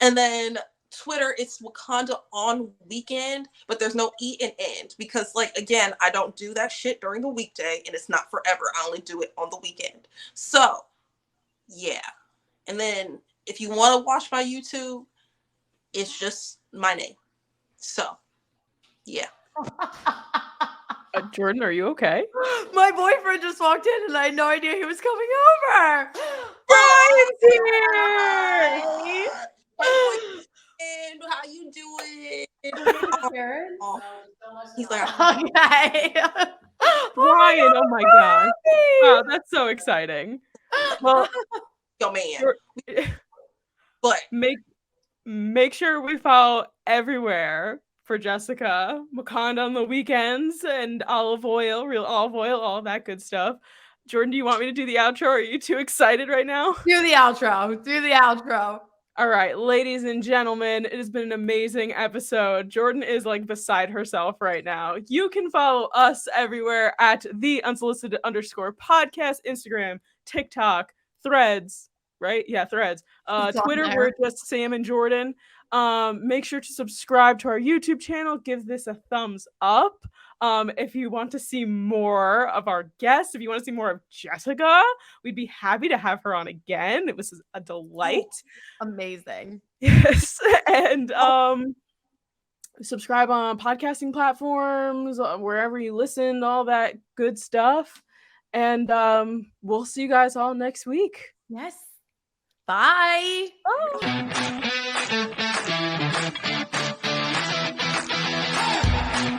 And then Twitter, it's Wakanda on weekend, but there's no E and end because, like, again, I don't do that shit during the weekday and it's not forever. I only do it on the weekend. So, yeah. And then if you want to watch my YouTube, It's just my name. So, yeah. Jordyn, are you okay? My boyfriend just walked in and I had no idea he was coming over. Brian's here! And how you doing? Parents? Oh, he's like, Okay. Brian, oh my gosh. Wow, that's so exciting. Well, yo, man. you're- But make sure we follow everywhere for Jessica. Wakanda on the weekends and olive oil, real olive oil, all that good stuff. Jordyn, do you want me to do the outro? Or are you too excited right now? Do the outro. Do the outro. All right, ladies and gentlemen, it has been an amazing episode. Jordyn is like beside herself right now. You can follow us everywhere at the Unsolicited _podcast, Instagram, TikTok, Threads, right? Yeah, Threads. Twitter, we're just Sam and Jordyn. Make sure to subscribe to our YouTube channel. Give this a thumbs up. If you want to see more of our guests, if you want to see more of Jessica, we'd be happy to have her on again. It was a delight. Amazing. Yes. And subscribe on podcasting platforms, wherever you listen, all that good stuff. And we'll see you guys all next week. Yes. Bye. Oh.